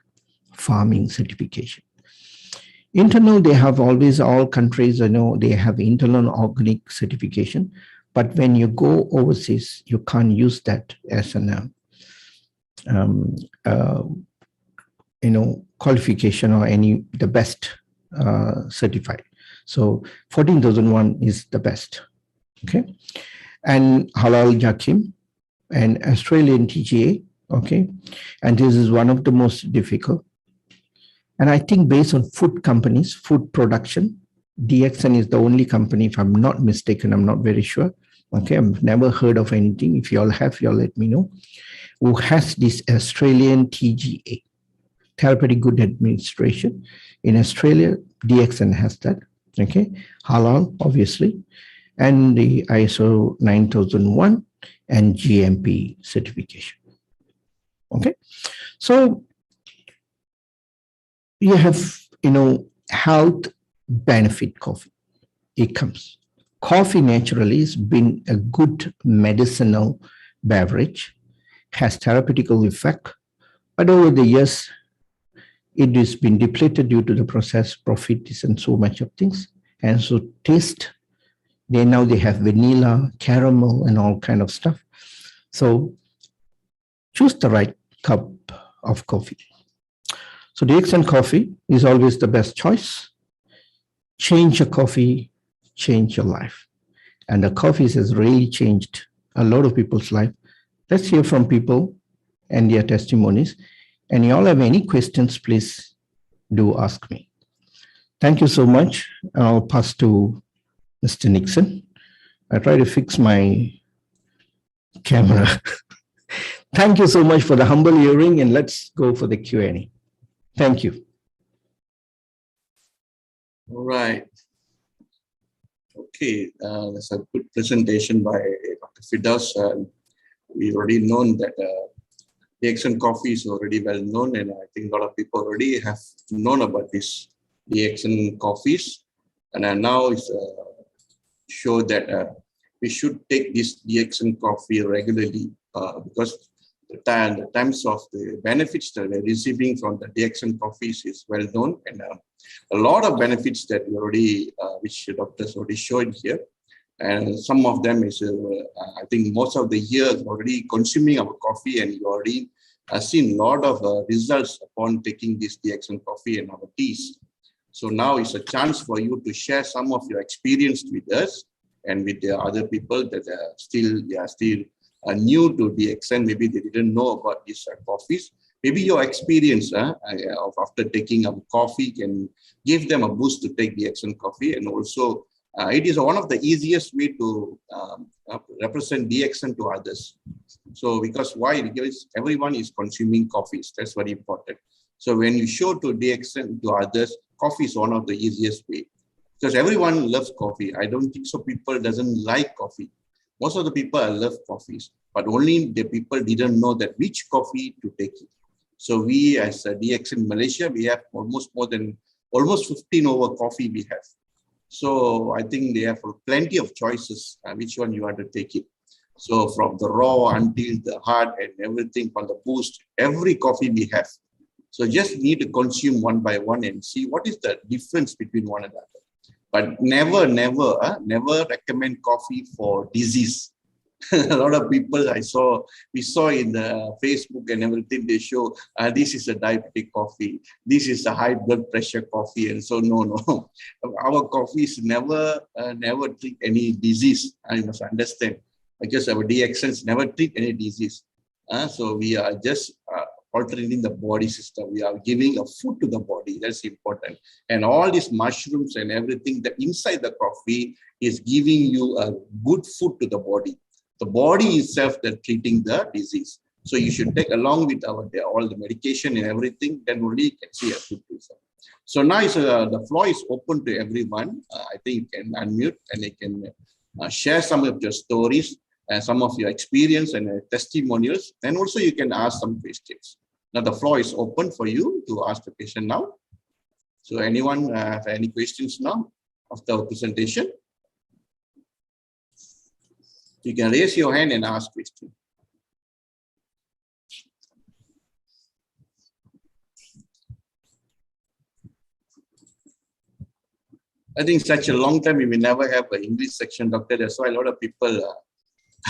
[SPEAKER 1] Farming Certification. Internal, they have always, all countries, they have internal organic certification. But when you go overseas, you can't use that as an qualification or the best certified. So 14,001 is the best. Okay. And Halal Jakim and Australian TGA. Okay. And this is one of the most difficult. And I think based on food companies, food production, Dxn is the only company, if I'm not mistaken, I'm not very sure. Okay. I've never heard of anything. If you all have, you all let me know. Who has this Australian TGA, Therapeutic Good Administration. In Australia, Dxn has that. Okay. Halal, obviously. And the ISO 9001 and GMP certification. Okay. So you have, health benefit coffee. It comes. Coffee naturally has been a good medicinal beverage, has therapeutical effect, but over the years, it has been depleted due to the process, profits, and so much of things. And so taste, they have vanilla, caramel, and all kind of stuff. So choose the right cup of coffee. So Dxn Coffee is always the best choice. Change your coffee, change your life. And the coffee has really changed a lot of people's life. Let's hear from people and their testimonies. And you all have any questions, please do ask me. Thank you so much. I'll pass to Mr. Nixon. I try to fix my camera. Thank you so much for the humble hearing, and let's go for the Q&A. Thank you.
[SPEAKER 2] All right. Okay, that's a good presentation by Dr. Fidas. We've already known that Dxn Coffee is already well known, and I think a lot of people already have known about this Dxn coffees. And now it's show that we should take this Dxn coffee regularly because the times of the benefits that we're receiving from the Dxn coffees is well known, and a lot of benefits that we already, which doctors already showed here. And some of them is, I think most of the years already consuming our coffee, and you already seen a lot of results upon taking this Dxn coffee and our teas. So now it's a chance for you to share some of your experience with us and with the other people that are still new to Dxn. Maybe they didn't know about these coffees. Maybe your experience of after taking a coffee can give them a boost to take Dxn coffee. And also, it is one of the easiest way to represent Dxn to others. So because why? Because everyone is consuming coffees. That's very important. So when you show to Dxn to others, coffee is one of the easiest way. Because everyone loves coffee. I don't think so people doesn't like coffee. Most of the people love coffees, but only the people didn't know that which coffee to take it. So we as a Dxn Malaysia, we have almost 15 over coffee we have. So I think they have plenty of choices which one you want to take it. So from the raw until the hard and everything from the boost, every coffee we have. So just need to consume one by one and see what is the difference between one another. But never recommend coffee for disease. A lot of people we saw in the Facebook and everything, they show this is a diabetic coffee, this is a high blood pressure coffee, and so no. Our coffees never treat any disease. You must understand, because our Dxns never treat any disease. So we are just altering the body system. We are giving a food to the body. That's important. And all these mushrooms and everything that inside the coffee is giving you a good food to the body. The body itself that treating the disease. So you should take along with all the medication and everything, then only you can see a good result. So now the floor is open to everyone. I think you can unmute and you can share some of your stories and some of your experience and testimonials. And also you can ask some questions. Now the floor is open for you to ask the question now. So anyone have any questions now after our presentation? You can raise your hand and ask question. I think such a long time we will never have an English section, doctor. That's why a lot of people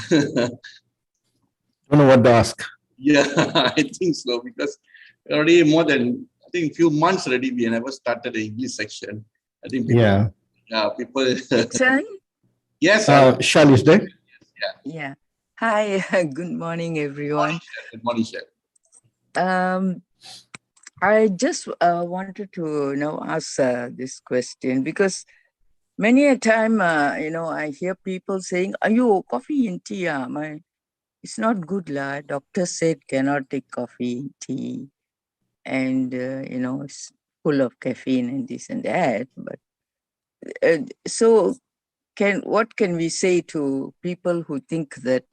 [SPEAKER 1] don't know what to ask.
[SPEAKER 2] Yeah, I think so, because already more than, I think, few months already we never started the English section. I think people, people.
[SPEAKER 3] Dxn?
[SPEAKER 2] Yes.
[SPEAKER 1] Shal is there?
[SPEAKER 3] Yeah. Hi. Good morning, everyone.
[SPEAKER 2] Good morning, Shal.
[SPEAKER 3] I just wanted to ask this question, because many a time I hear people saying, "Ayo, coffee and tea, it's not good, lah. Doctor said cannot take coffee and tea, and it's full of caffeine and this and that." But so what can we say to people who think that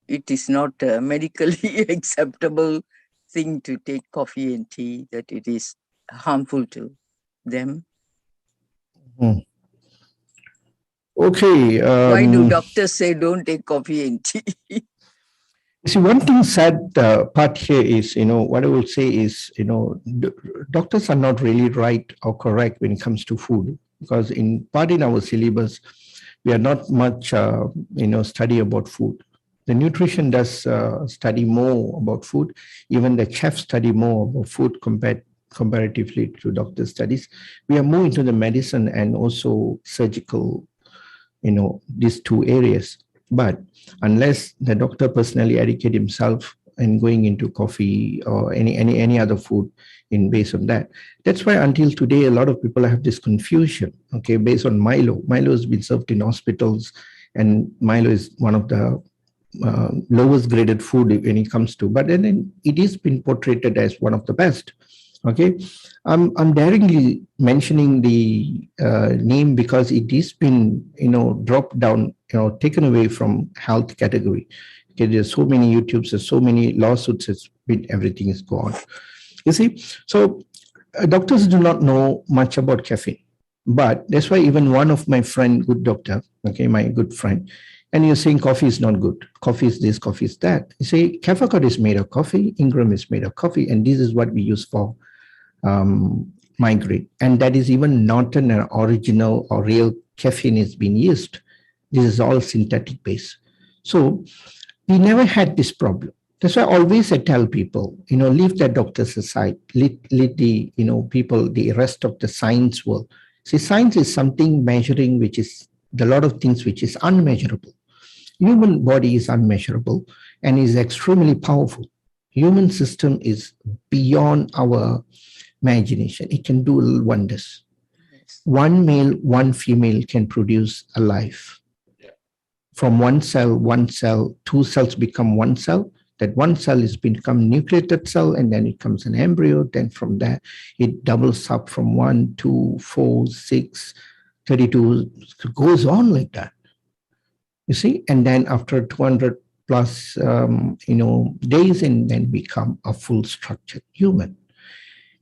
[SPEAKER 3] it is not a medically acceptable thing to take coffee and tea, that it is harmful to them?
[SPEAKER 1] Okay.
[SPEAKER 3] Why do doctors say don't take coffee and tea?
[SPEAKER 1] See, one thing sad part here is, what I will say is, doctors are not really right or correct when it comes to food, because in our syllabus, we are not much, study about food. The nutrition does study more about food. Even the chefs study more about food comparatively to doctor studies. We are more into the medicine and also surgical, these two areas. But unless the doctor personally educate himself and going into coffee or any other food in based on that, that's why until today a lot of people have this confusion. Okay, based on Milo. Milo has been served in hospitals, and Milo is one of the lowest graded food when it comes to, but then it is been portrayed as one of the best. Okay, I'm daringly mentioning the name because it has been dropped down, taken away from health category. Okay, there's so many YouTubes, there's so many lawsuits, everything is gone. You see, so doctors do not know much about caffeine, but that's why even one of my friend, good doctor, okay, my good friend, and you're saying coffee is not good. Coffee is this, coffee is that. You say Cafacot is made of coffee, Ingram is made of coffee, and this is what we use for migraine. And that is even not an original or real caffeine is being used. This is all synthetic base. So we never had this problem. That's why always I tell people, leave the doctors aside, let the, people, the rest of the science world. See, science is something measuring, which is a lot of things which is unmeasurable. Human body is unmeasurable and is extremely powerful. Human system is beyond our imagination. It can do wonders.
[SPEAKER 3] Yes.
[SPEAKER 1] One male, one female can produce a life. From one cell, two cells become one cell. That one cell is become nucleated cell, and then it comes an embryo. Then from there, it doubles up from 1, 2, 4, 6, 32. It goes on like that. You see, and then after 200 plus, days, and then become a full structured human.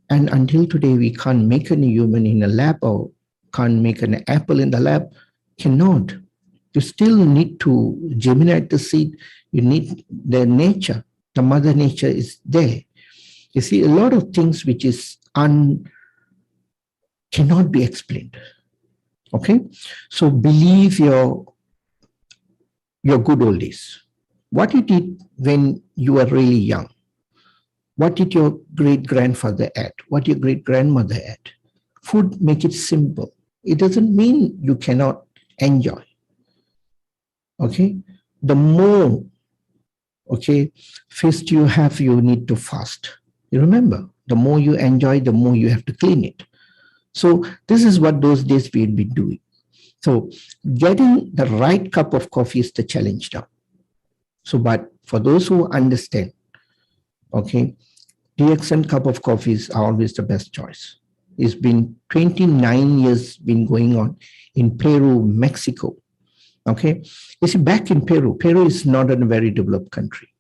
[SPEAKER 1] And until today, we can't make any human in a lab, or can't make an apple in the lab. Cannot. You still need to germinate the seed. You need the nature. The mother nature is there. You see, a lot of things which is cannot be explained. Okay? So believe your good old days. What you did when you were really young. What did your great-grandfather add? What your great-grandmother add? Food, make it simple. It doesn't mean you cannot enjoy. Okay? The more, feast you have, you need to fast. You remember, the more you enjoy, the more you have to clean it. So this is what those days we'll be doing. So getting the right cup of coffee is the challenge now. So, but for those who understand, Dxn cup of coffee is always the best choice. It's been 29 years been going on in Peru, Mexico. Okay, you see, back in Peru is not a very developed country,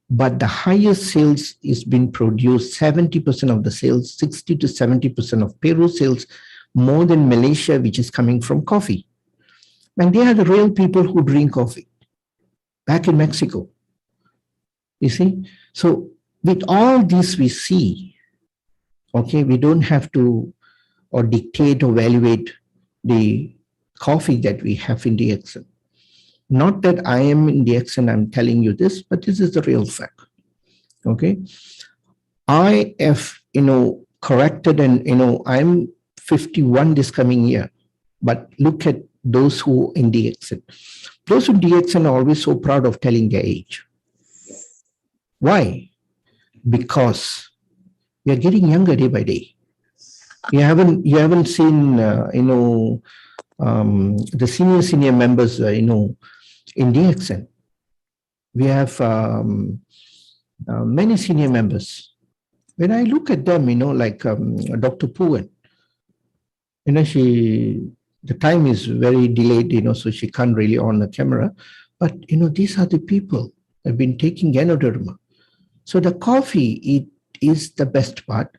[SPEAKER 1] but the highest sales is been produced, 70% of the sales, 60 to 70% of Peru sales, more than Malaysia, which is coming from coffee. And they are the real people who drink coffee back in Mexico. You see, so with all this we see, we don't have to or dictate or evaluate the coffee that we have in Dxn. Not that I am in Dxn, I'm telling you this, but this is the real fact. Okay. I have, corrected, and, I'm 51 this coming year, but look at those who in Dxn. Those in Dxn are always so proud of telling their age. Why? Because we are getting younger day by day. You haven't seen, the senior members, in Dxn. We have many senior members. When I look at them, like Dr. Puan, the time is very delayed, so she can't really on the camera. But, these are the people that have been taking Ganoderma. So the coffee, it is the best part,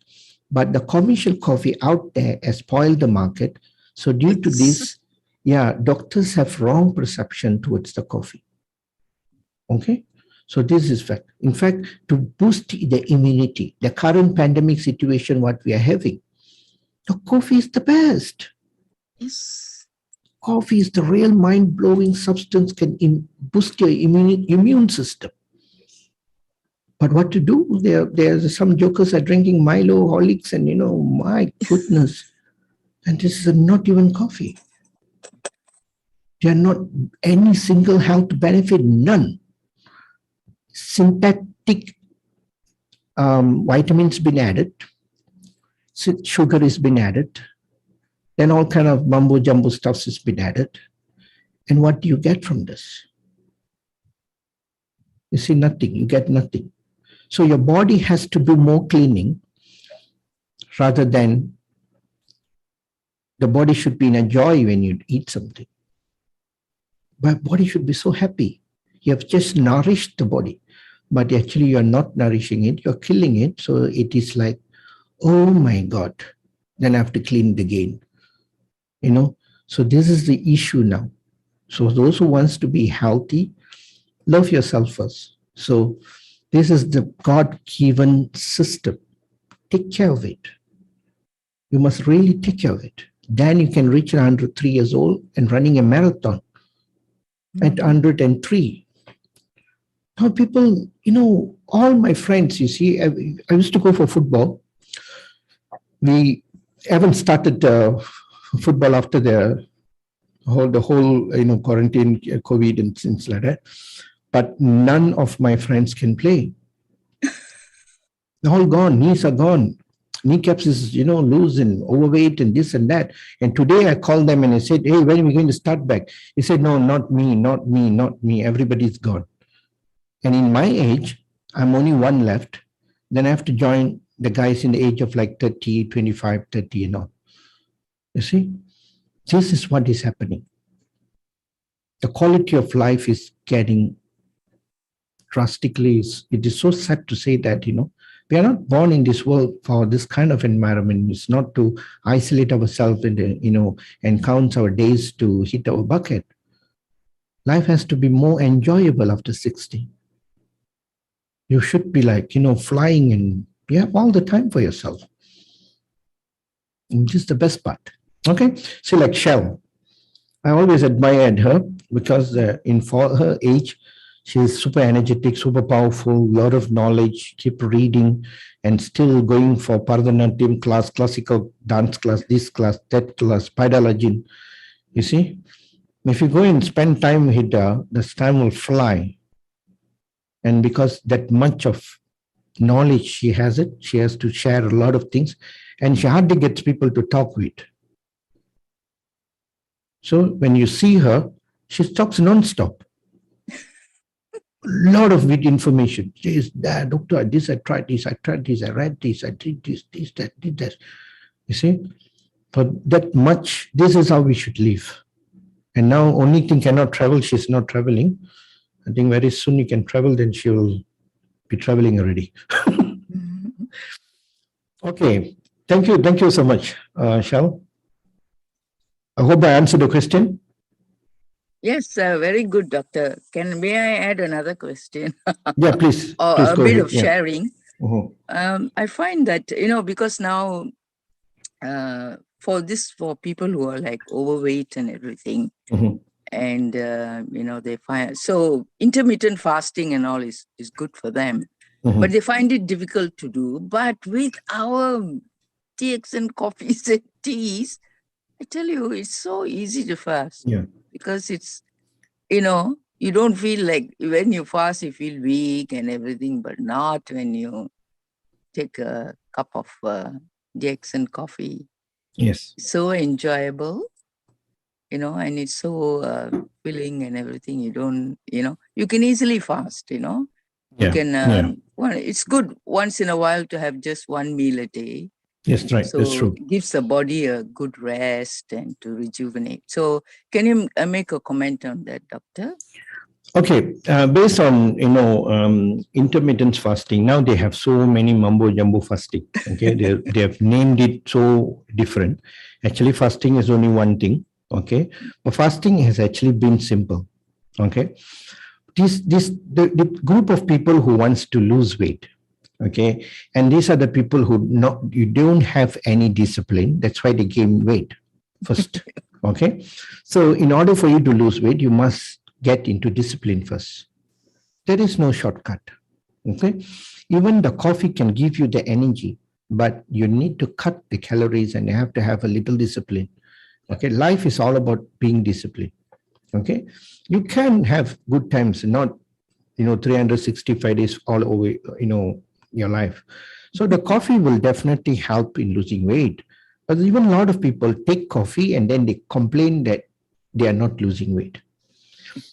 [SPEAKER 1] but the commercial coffee out there has spoiled the market. So due to this, doctors have wrong perception towards the coffee. Okay? So this is fact. In fact, to boost the immunity, the current pandemic situation, what we are having, the coffee is the best.
[SPEAKER 3] Yes.
[SPEAKER 1] Coffee is the real mind-blowing substance, can boost your immune system. But what to do? There's some jokers are drinking Milo, Horlicks, and my goodness. And this is not even coffee. There are not any single health benefit, none. Synthetic vitamins been added, sugar has been added, then all kind of mumbo jumbo stuff has been added. And what do you get from this? You see nothing, you get nothing. So your body has to do more cleaning rather than the body should be in a joy when you eat something. My body should be so happy. You have just nourished the body, but actually you're not nourishing it, you're killing it. So it is like Oh my God. Then I have to clean it again. So this is the issue now. So those who wants to be healthy, love yourself first. So this is the God-given system. Take care of it. You must really take care of it. Then you can reach 103 years old and running a marathon at 103. Now people, all my friends, you see, I used to go for football. We haven't started football after the whole quarantine, COVID and things like that. But none of my friends can play. They're all gone. Knees are gone. Kneecaps is loose and overweight and this and that. And today I called them and I said, "Hey, when are we going to start back?" He said, "No, not me, not me, not me. Everybody's gone." And in my age, I'm only one left. Then I have to join the guys in the age of like 30, 25, 30, You see, this is what is happening. The quality of life is getting drastically. It is so sad to say that, we are not born in this world for this kind of environment. It's not to isolate ourselves and, and count our days to hit our bucket. Life has to be more enjoyable after 60. You should be like, flying, and you have all the time for yourself. Which is the best part. Okay. So like Shell, I always admired her because for her age, she's super energetic, super powerful, lot of knowledge, keep reading, and still going for Bharatanatyam class, classical dance class, this class, that class, Paidalajin. You see, if you go and spend time with her, this time will fly. And because that much of knowledge she has to share a lot of things, and she hardly gets people to talk with. So when you see her, she talks non-stop. Lot of good information. This, that, doctor, this, I tried this, I read this, I did this, that, did that. You see, for that much, this is how we should live. And now only thing cannot travel, she's not traveling. I think very soon you can travel, then she will be traveling already. Okay, thank you so much, Shal. I hope I answered the question.
[SPEAKER 3] Yes, very good, doctor. May I add another question?
[SPEAKER 1] Yeah, please.
[SPEAKER 3] Or
[SPEAKER 1] please
[SPEAKER 3] a
[SPEAKER 1] go
[SPEAKER 3] bit
[SPEAKER 1] ahead.
[SPEAKER 3] of sharing.
[SPEAKER 1] Uh-huh.
[SPEAKER 3] I find that, because now for people who are like overweight and everything, and, they find, so intermittent fasting and all is good for them, but they find it difficult to do. But with our Dxn coffees and teas, I tell you, it's so easy to fast.
[SPEAKER 1] Yeah.
[SPEAKER 3] Because it's, you don't feel like when you fast, you feel weak and everything, but not when you take a cup of Dxn coffee.
[SPEAKER 1] Yes.
[SPEAKER 3] It's so enjoyable, and it's so filling and everything. You don't, you can easily fast, You can, it's good once in a while to have just one meal a day.
[SPEAKER 1] Yes, right.
[SPEAKER 3] So
[SPEAKER 1] that's true.
[SPEAKER 3] it gives the body a good rest and to rejuvenate. So can you make a comment on that, doctor?
[SPEAKER 1] Okay, based on intermittent fasting, now they have so many mumbo jumbo fasting. Okay, they have named it so different. Actually, fasting is only one thing. Okay, but fasting has actually been simple. Okay, the group of people who wants to lose weight. Okay, and these are the people who you don't have any discipline. That's why they gain weight first. Okay, so in order for you to lose weight, you must get into discipline first. There is no shortcut. Okay, even the coffee can give you the energy, but you need to cut the calories and you have to have a little discipline. Okay, life is all about being disciplined. Okay, you can have good times, not 365 days all over your life. So the coffee will definitely help in losing weight. But even a lot of people take coffee and then they complain that they are not losing weight.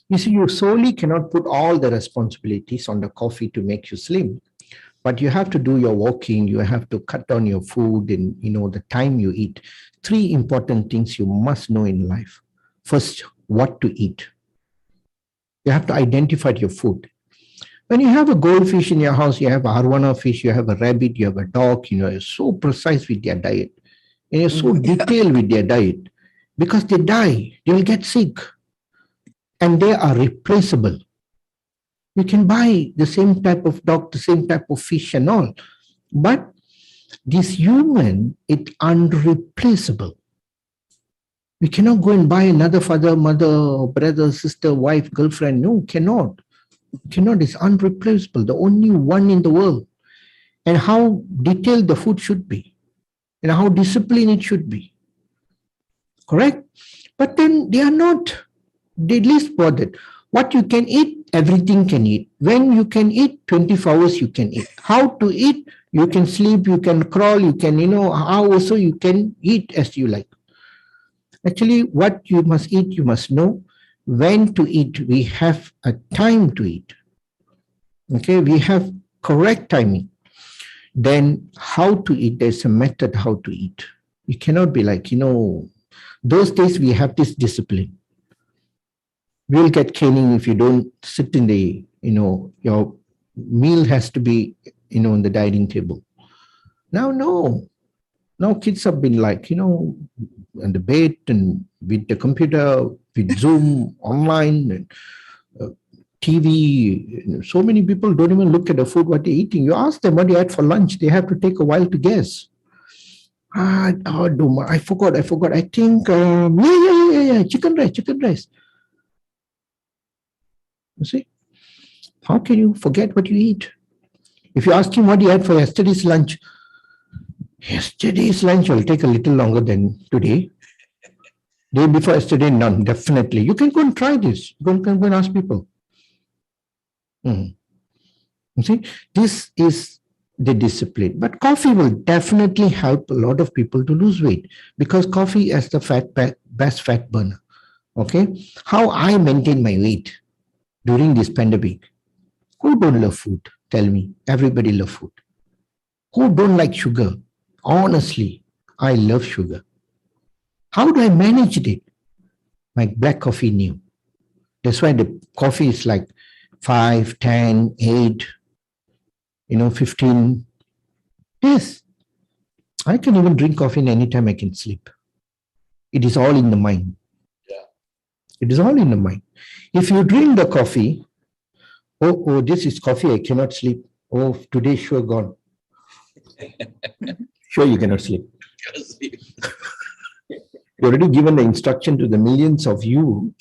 [SPEAKER 1] You see, you solely cannot put all the responsibilities on the coffee to make you slim. But you have to do your walking, you have to cut down your food and the time you eat. 3 important things you must know in life. First, what to eat. You have to identify your food. When you have a goldfish in your house, you have a arowana fish, you have a rabbit, you have a dog, you're so precise with their diet. And you're so detailed with their diet. Because they die, they will get sick. And they are replaceable. You can buy the same type of dog, the same type of fish and all. But this human, it's unreplaceable. We cannot go and buy another father, mother, brother, sister, wife, girlfriend. No, cannot. Cannot. It's unreplaceable. The only one in the world. And how detailed the food should be. And how disciplined it should be. Correct? But then they are not. They least bothered. What you can eat, everything can eat. When you can eat, 24 hours you can eat. How to eat, you can sleep, you can crawl, you can, how also you can eat as you like. Actually, what you must eat, you must know when to eat. We have a time to eat. Okay, we have correct timing. Then how to eat, there's a method how to eat. You cannot be like, those days we have this discipline. You'll get caning if you don't sit in the, your meal has to be, on the dining table. Now, no. Now kids have been like, on the bed and with the computer, with Zoom, online, and TV. So many people don't even look at the food, what they're eating. You ask them what they had for lunch, they have to take a while to guess. I forgot. I think, chicken rice. You see, how can you forget what you eat? If you ask him what he had for yesterday's lunch will take a little longer than today. Day before yesterday, none, definitely. You can go and try this. You can go and ask people. You see, this is the discipline. But coffee will definitely help a lot of people to lose weight because coffee is the best fat burner. Okay, how I maintain my weight during this pandemic. Who don't love food? Tell me. Everybody love food. Who don't like sugar? Honestly, I love sugar. How do I manage it? My black coffee knew. That's why the coffee is like 5, 10, 8, 15. Yes. I can even drink coffee anytime I can sleep. It is all in the mind.
[SPEAKER 2] Yeah.
[SPEAKER 1] It is all in the mind. If you drink the coffee, oh, this is coffee, I cannot sleep. Oh, today sure gone. Sure you cannot sleep. You already given the instruction to the millions of you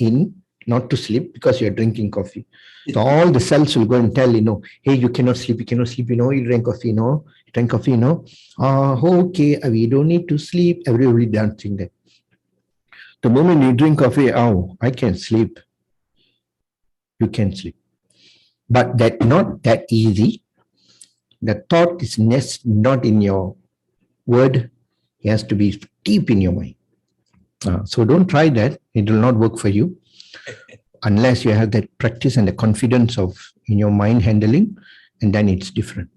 [SPEAKER 1] not to sleep because you're drinking coffee. So all the cells will go and tell, hey, you cannot sleep, you drink coffee, okay, we don't need to sleep. Everybody dancing there. The moment you drink coffee, I can sleep. You can sleep. But that's not that easy. The thought is not in your word. It has to be deep in your mind. So don't try that. It will not work for you unless you have that practice and the confidence in your mind handling, and then it's different.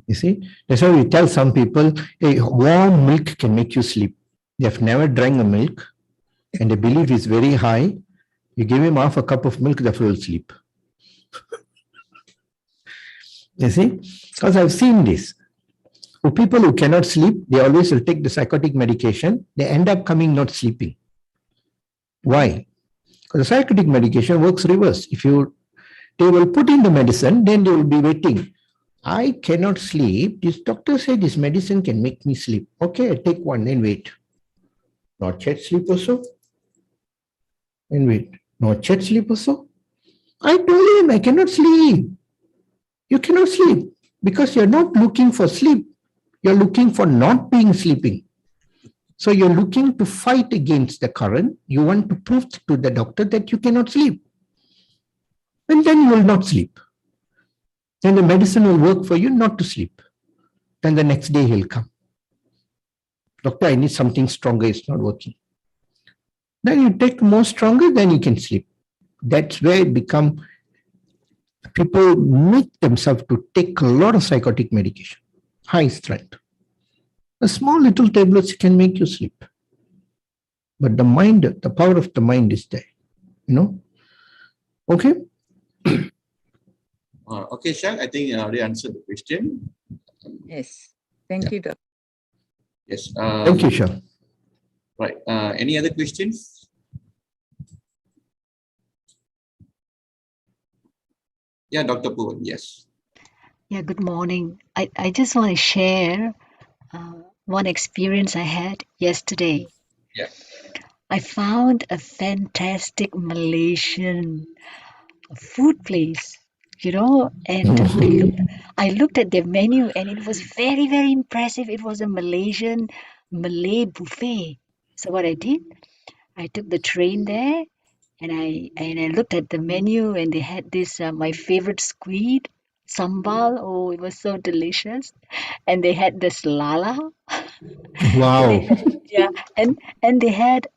[SPEAKER 1] You see? That's why we tell some people, hey, warm milk can make you sleep. They have never drank a milk and the belief is very high. You give him half a cup of milk, the fellow will sleep. You see? Because I've seen this. For people who cannot sleep, they always will take the psychotic medication. They end up not sleeping. Why? Because the psychotic medication works reverse. They will put in the medicine, then they will be waiting. I cannot sleep. This doctor said this medicine can make me sleep. Okay, I take one, then wait. Not yet sleep also. And wait. Not yet sleep also. I told him I cannot sleep. You cannot sleep because you're not looking for sleep. You're looking for not being sleeping. So you're looking to fight against the current. You want to prove to the doctor that you cannot sleep. And then you will not sleep. Then the medicine will work for you not to sleep. Then the next day he'll come. Doctor, I need something stronger. It's not working. Then you take more stronger, then you can sleep. That's where it becomes, people make themselves to take a lot of psychotic medication, high strength. A small little tablets can make you sleep. But the mind, the power of the mind is there, Okay?
[SPEAKER 2] Okay, Shang, I think I already answered the question.
[SPEAKER 3] Yes. Thank you, Doctor.
[SPEAKER 2] Yes.
[SPEAKER 1] Thank you, Shah.
[SPEAKER 2] Right. Any other questions? Yeah, Dr. Puvan, yes.
[SPEAKER 4] Yeah, good morning. I just want to share one experience I had yesterday.
[SPEAKER 2] Yeah.
[SPEAKER 4] I found a fantastic Malaysian food place, and I looked at their menu and it was very, very impressive. It was a Malaysian Malay buffet. So what I did, I took the train there and I looked at the menu and they had this my favorite squid sambal. Oh, it was so delicious. And they had this lala.
[SPEAKER 1] Wow.
[SPEAKER 4] Yeah, and they had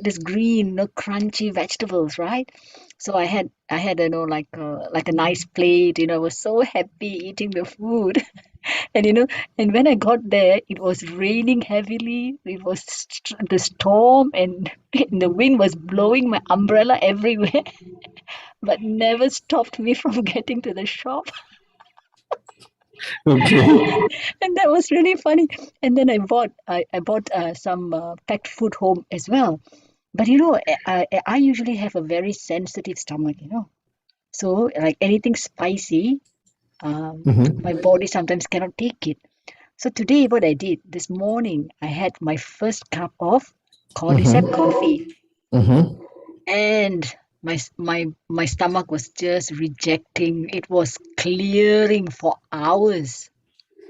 [SPEAKER 4] this green, crunchy vegetables, right? So I had like a nice plate. I was so happy eating the food. And and when I got there, it was raining heavily. It was the storm, and the wind was blowing my umbrella everywhere, but never stopped me from getting to the shop.
[SPEAKER 1] Okay.
[SPEAKER 4] And that was really funny. And then I bought some packed food home as well. But I usually have a very sensitive stomach. So like anything spicy,
[SPEAKER 1] Mm-hmm.
[SPEAKER 4] my body sometimes cannot take it. So today, what I did this morning, I had my first cup of cordyceps
[SPEAKER 1] Mm-hmm.
[SPEAKER 4] coffee,
[SPEAKER 1] Mm-hmm.
[SPEAKER 4] and my stomach was just rejecting. It was clearing for hours.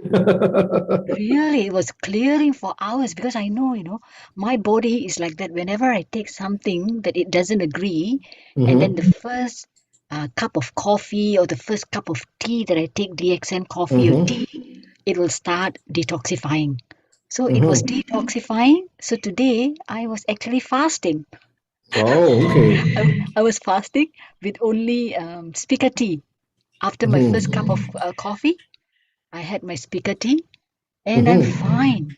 [SPEAKER 4] Really, it was clearing for hours because I know, my body is like that. Whenever I take something that it doesn't agree, and then the
[SPEAKER 1] Mm-hmm.
[SPEAKER 4] first cup of coffee or the first cup of tea that I take, Dxn coffee or
[SPEAKER 1] Mm-hmm.
[SPEAKER 4] tea, it will start detoxifying. So it was
[SPEAKER 1] Mm-hmm.
[SPEAKER 4] detoxifying. So today I was actually fasting.
[SPEAKER 1] Oh, okay.
[SPEAKER 4] I was fasting with only speaker tea. After my first cup
[SPEAKER 1] Mm-hmm.
[SPEAKER 4] of coffee, I had my speaker tea and I'm
[SPEAKER 1] Mm-hmm.
[SPEAKER 4] fine.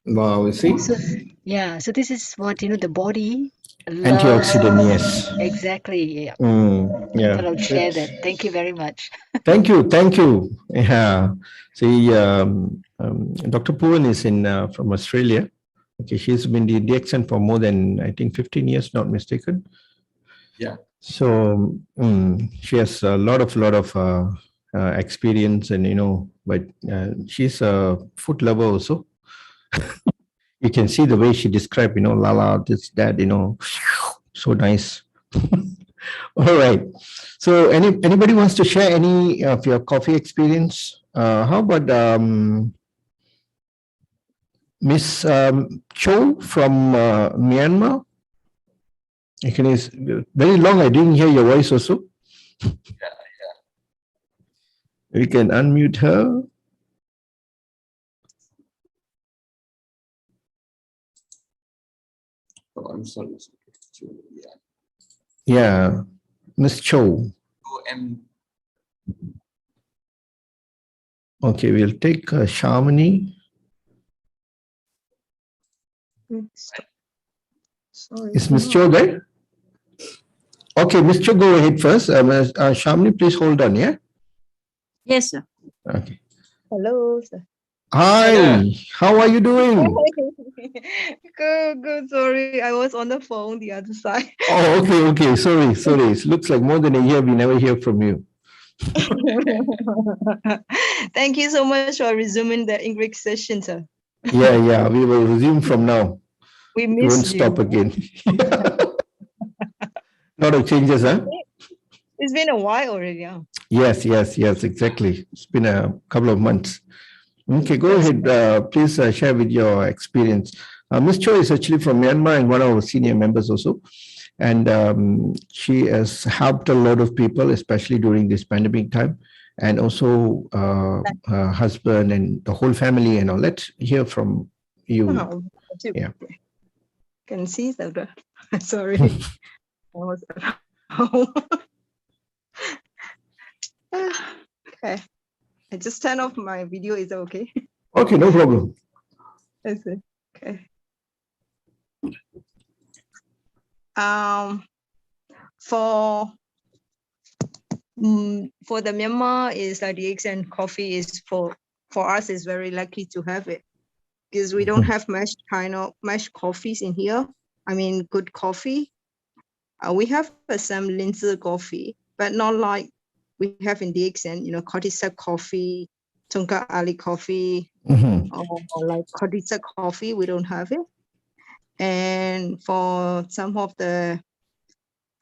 [SPEAKER 1] Wow, you see?
[SPEAKER 4] So yeah, so this is what the body loves.
[SPEAKER 1] Antioxidant, yes.
[SPEAKER 4] Exactly. Yeah. I
[SPEAKER 1] Yeah.
[SPEAKER 4] thought I'll share that. Thank you very much.
[SPEAKER 1] Thank you. Thank you. Yeah. See, Dr. Puvan is in from Australia. Okay, she's been the DXN for more than, I think, 15 years, not mistaken.
[SPEAKER 2] Yeah.
[SPEAKER 1] So she has a lot of experience, and but she's a food lover also. You can see the way she described, Lala, this, that, so nice. All right. So, anybody wants to share any of your coffee experience? How about Miss Cho from Myanmar? Okay, it's very long. I didn't hear your voice also. We can unmute her.
[SPEAKER 2] Oh, I'm sorry. Yeah.
[SPEAKER 1] Yeah, Miss Cho.
[SPEAKER 2] Oh, and
[SPEAKER 1] Okay, we'll take Shamini.
[SPEAKER 5] Sorry.
[SPEAKER 1] Is Miss Cho there? Okay, Miss Cho, go ahead first. Shamini, please hold on, yeah?
[SPEAKER 5] Yes, sir.
[SPEAKER 1] Okay.
[SPEAKER 5] Hello, sir.
[SPEAKER 1] Hi, how are you doing?
[SPEAKER 5] Good. Sorry, I was on the phone the other side.
[SPEAKER 1] Oh, okay. Sorry. It looks like more than a year we never hear from you.
[SPEAKER 5] Thank you so much for resuming the English session, sir.
[SPEAKER 1] Yeah, we will resume from now.
[SPEAKER 5] We
[SPEAKER 1] We won't
[SPEAKER 5] missed
[SPEAKER 1] stop
[SPEAKER 5] you.
[SPEAKER 1] again. Lot of changes, huh?
[SPEAKER 5] It's been a while already. Huh?
[SPEAKER 1] Yes, exactly. It's been a couple of months. Okay, go
[SPEAKER 5] Yes.
[SPEAKER 1] ahead. Please share with your experience. Ms. Cho is actually from Myanmar and one of our senior members also. And she has helped a lot of people, especially during this pandemic time. And also her husband and the whole family and all. Let's hear from you.
[SPEAKER 5] Oh,
[SPEAKER 1] Yeah.
[SPEAKER 5] can see that. Sorry. I was at home. Okay. I just turn off my video. Is that okay?
[SPEAKER 1] Okay, no problem.
[SPEAKER 5] That's it. Okay. For For the Myanmar is like Dxn Coffee is for us is very lucky to have it because we don't have much kind of coffees in here. I mean, good coffee. We have some Linzer coffee, but not like we have in Dxn, Cordyceps coffee, Tonka Ali coffee, or like Cordyceps coffee. We don't have it. And for some of the,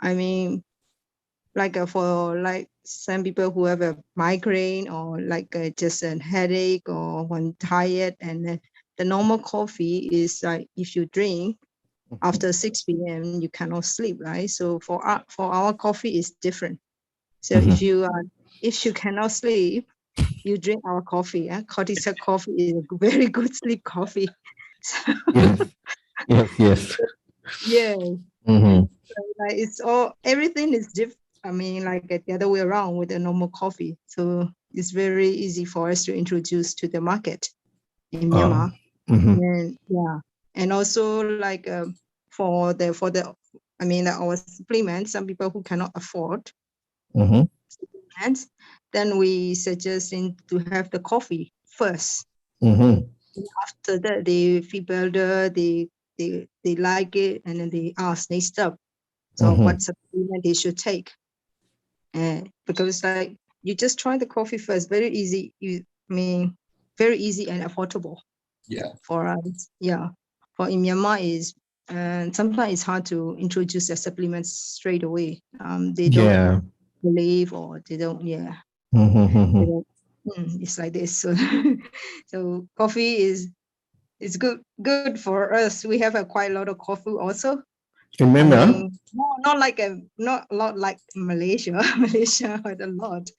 [SPEAKER 5] I mean, for some people who have a migraine or just a headache or one tired, and the normal coffee is like if you drink after 6 p.m. you cannot sleep, right? So for our coffee is different. So if you cannot sleep, you drink our coffee. Cordyceps coffee is a very good sleep coffee.
[SPEAKER 1] Yes.
[SPEAKER 5] Yeah. So, everything is different. I mean, the other way around with the normal coffee. So it's very easy for us to introduce to the market in Myanmar. And and also for the I mean our supplements, some people who cannot afford supplements, then we suggest to have the coffee first. After that, they feel better, they like it, and then they ask, they stop. So what supplement they should take? Because you just try the coffee first, very easy. Very easy and affordable.
[SPEAKER 2] Yeah.
[SPEAKER 5] For us, For in Myanmar is, and sometimes it's hard to introduce the supplements straight away. They don't believe or they don't. They don't, it's like this. So, so coffee is good for us. We have quite a lot of coffee also.
[SPEAKER 1] In Myanmar?
[SPEAKER 5] I mean, not a lot like Malaysia. Malaysia had a lot.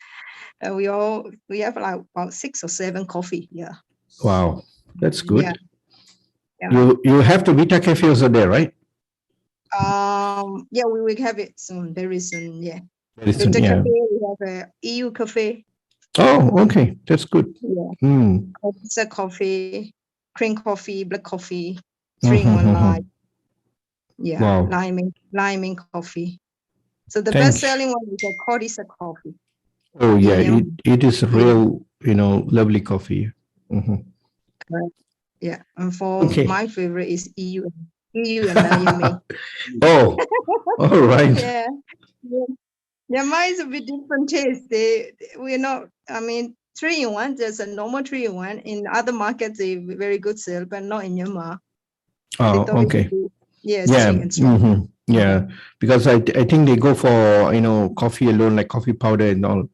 [SPEAKER 5] We have like about 6 or 7 coffee. Yeah.
[SPEAKER 1] Wow, that's good.
[SPEAKER 5] Yeah.
[SPEAKER 1] You have the Vita Cafe also there, right?
[SPEAKER 5] We will have it soon, very soon. Yeah.
[SPEAKER 1] Very soon,
[SPEAKER 5] Vita Cafe, we have a EU cafe.
[SPEAKER 1] Oh, okay, that's good.
[SPEAKER 5] It's a coffee, cream coffee, black coffee, 3-in-1 lime.
[SPEAKER 1] Wow.
[SPEAKER 5] Lime coffee. So the best selling one is a Cordyceps coffee.
[SPEAKER 1] Oh yeah, it is real, lovely coffee.
[SPEAKER 5] Correct. Yeah, and for my favorite is EU and Miami.
[SPEAKER 1] Oh, all right.
[SPEAKER 5] Yeah, mine is a bit different taste. We're not. I mean, 3-in-1. There's a normal 3-in-1 in other markets. They very good sale, but not in Myanmar.
[SPEAKER 1] Oh, okay.
[SPEAKER 5] Yeah.
[SPEAKER 1] Because I think they go for coffee alone, like coffee powder and all.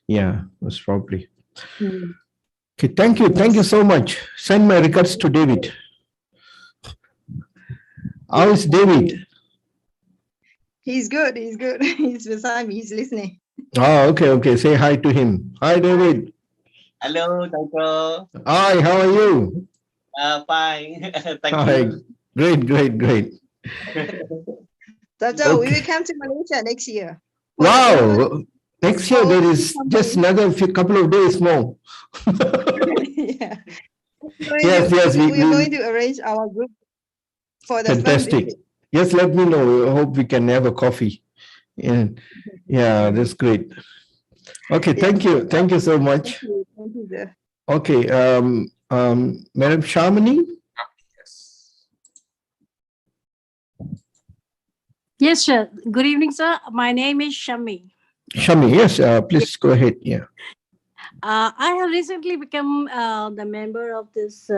[SPEAKER 1] Yeah, most probably. Okay, thank you so much. Send my regards to David. How is David?
[SPEAKER 5] He's good. He's beside me. He's listening.
[SPEAKER 1] Oh, okay. Say hi to him. Hi, David.
[SPEAKER 6] Hello, Doctor.
[SPEAKER 1] Hi, how are you?
[SPEAKER 6] Fine. Thank you.
[SPEAKER 1] Great.
[SPEAKER 5] Doctor, we will come to Malaysia next year.
[SPEAKER 1] Wow. Next year, there is just another couple of days more. Yes.
[SPEAKER 5] We're going to arrange our group for the
[SPEAKER 1] fantastic. Yes, let me know. I hope we can have a coffee. Yeah, that's great. Okay, thank you. Thank you so much.
[SPEAKER 5] Thank you, sir.
[SPEAKER 1] Okay, Madam Shamini?
[SPEAKER 7] Yes, sir. Good evening, sir. My name is Shami.
[SPEAKER 1] Shami, yes, please go ahead. Yeah.
[SPEAKER 7] I have recently become the member of this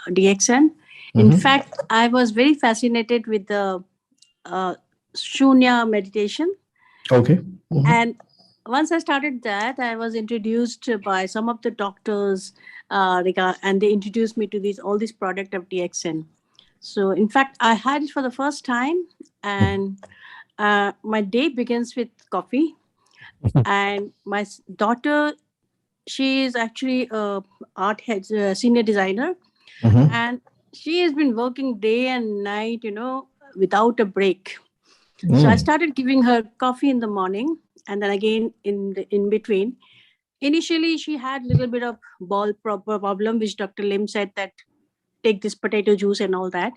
[SPEAKER 7] Dxn. In fact, I was very fascinated with the Shunya meditation.
[SPEAKER 1] Okay.
[SPEAKER 7] And once I started that, I was introduced by some of the doctors and they introduced me to all these products of Dxn. So in fact, I had it for the first time and my day begins with coffee. And my daughter, she is actually a art head, senior designer. And she has been working day and night, without a break. So I started giving her coffee in the morning and then again in between. Initially, she had a little bit of bowel problem, which Dr. Lim said that take this potato juice and all that.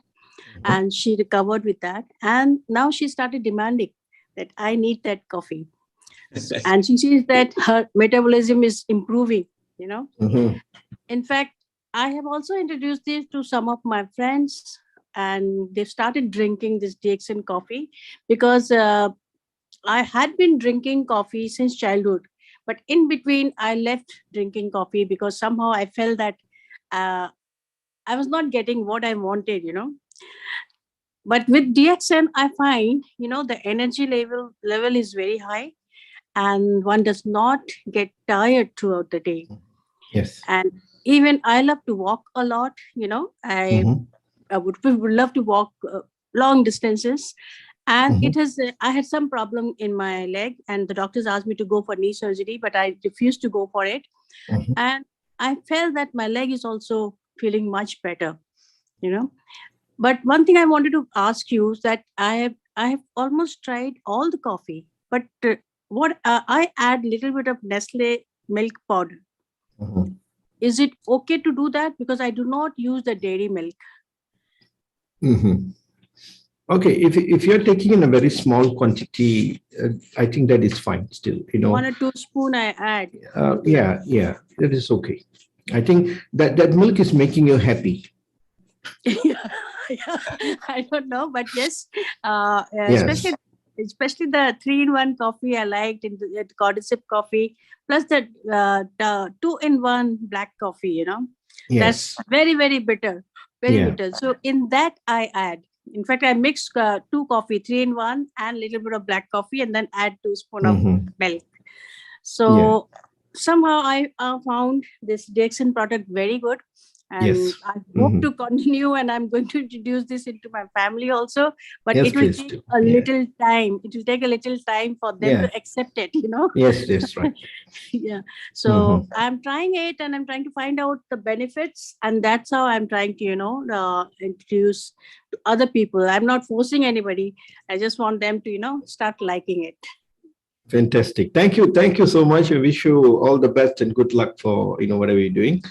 [SPEAKER 7] And she recovered with that. And now she started demanding that I need that coffee. And she says that her metabolism is improving, you know.
[SPEAKER 1] Mm-hmm.
[SPEAKER 7] In fact, I have also introduced this to some of my friends, and they've started drinking this Dxn coffee because I had been drinking coffee since childhood, but in between I left drinking coffee because somehow I felt that uh, I was not getting what I wanted, you know. But with DXN, I find, you know, the energy level is very high, and one does not get tired throughout the day.
[SPEAKER 1] Yes.
[SPEAKER 7] And even I love to walk a lot, you know.
[SPEAKER 1] Mm-hmm.
[SPEAKER 7] I would love to walk long distances. And
[SPEAKER 1] Mm-hmm.
[SPEAKER 7] it has, I had some problem in my leg, and the doctors asked me to go for knee surgery, but I refused to go for it.
[SPEAKER 1] Mm-hmm.
[SPEAKER 7] And I felt that my leg is also feeling much better, you know. But one thing I wanted to ask you is that I have almost tried all the coffee, but what I add little bit of Nestle milk powder.
[SPEAKER 1] Mm-hmm.
[SPEAKER 7] Is it okay to do that? Because I do not use the dairy milk.
[SPEAKER 1] Mm-hmm. Okay, if you're taking in a very small quantity, I think that is fine still, you know.
[SPEAKER 7] 1 or 2 spoon I add.
[SPEAKER 1] Yeah, that is okay. I think that milk is making you happy.
[SPEAKER 7] Yeah, I don't know, but yes,
[SPEAKER 1] Yes.
[SPEAKER 7] especially the 3-in-1 coffee I liked in the Cordicip coffee, plus the 2-in-1 black coffee, you know,
[SPEAKER 1] Yes.
[SPEAKER 7] that's very, very bitter, very
[SPEAKER 1] Yeah.
[SPEAKER 7] bitter. So in that I add. In fact, I mix 2 coffee, 3-in-1, and little bit of black coffee, and then add 2 spoon of
[SPEAKER 1] Mm-hmm.
[SPEAKER 7] milk. So somehow I found this Dxn product very good, and
[SPEAKER 1] Yes.
[SPEAKER 7] I hope
[SPEAKER 1] Mm-hmm.
[SPEAKER 7] to continue, and I'm going to introduce this into my family also, but
[SPEAKER 1] Yes,
[SPEAKER 7] it will
[SPEAKER 1] please
[SPEAKER 7] take
[SPEAKER 1] do.
[SPEAKER 7] a
[SPEAKER 1] Yeah.
[SPEAKER 7] little time. It will take a little time for them
[SPEAKER 1] Yeah.
[SPEAKER 7] to accept it, you know.
[SPEAKER 1] Yes, that's right.
[SPEAKER 7] Yeah, so
[SPEAKER 1] Mm-hmm.
[SPEAKER 7] I'm trying it, and I'm trying to find out the benefits, and that's how I'm trying to, you know, introduce to other people. I'm not forcing anybody. I just want them to, you know, start liking it.
[SPEAKER 1] Fantastic. Thank you so much. I wish you all the best and good luck for, you know, whatever you're doing.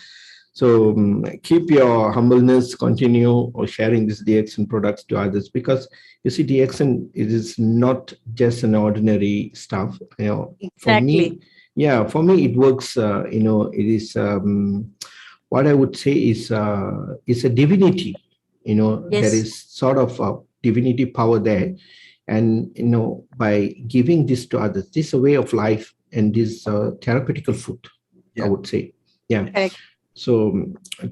[SPEAKER 1] So keep your humbleness, continue or sharing this DXN products to others, because you see, DXN, it is not just an ordinary stuff. You know, for me, it works. You know, it is what I would say is it's a divinity. You know,
[SPEAKER 7] Yes.
[SPEAKER 1] there is sort of a divinity power there, and you know, by giving this to others, this is a way of life, and this therapeutical food. I would say, yeah.
[SPEAKER 7] Correct.
[SPEAKER 1] So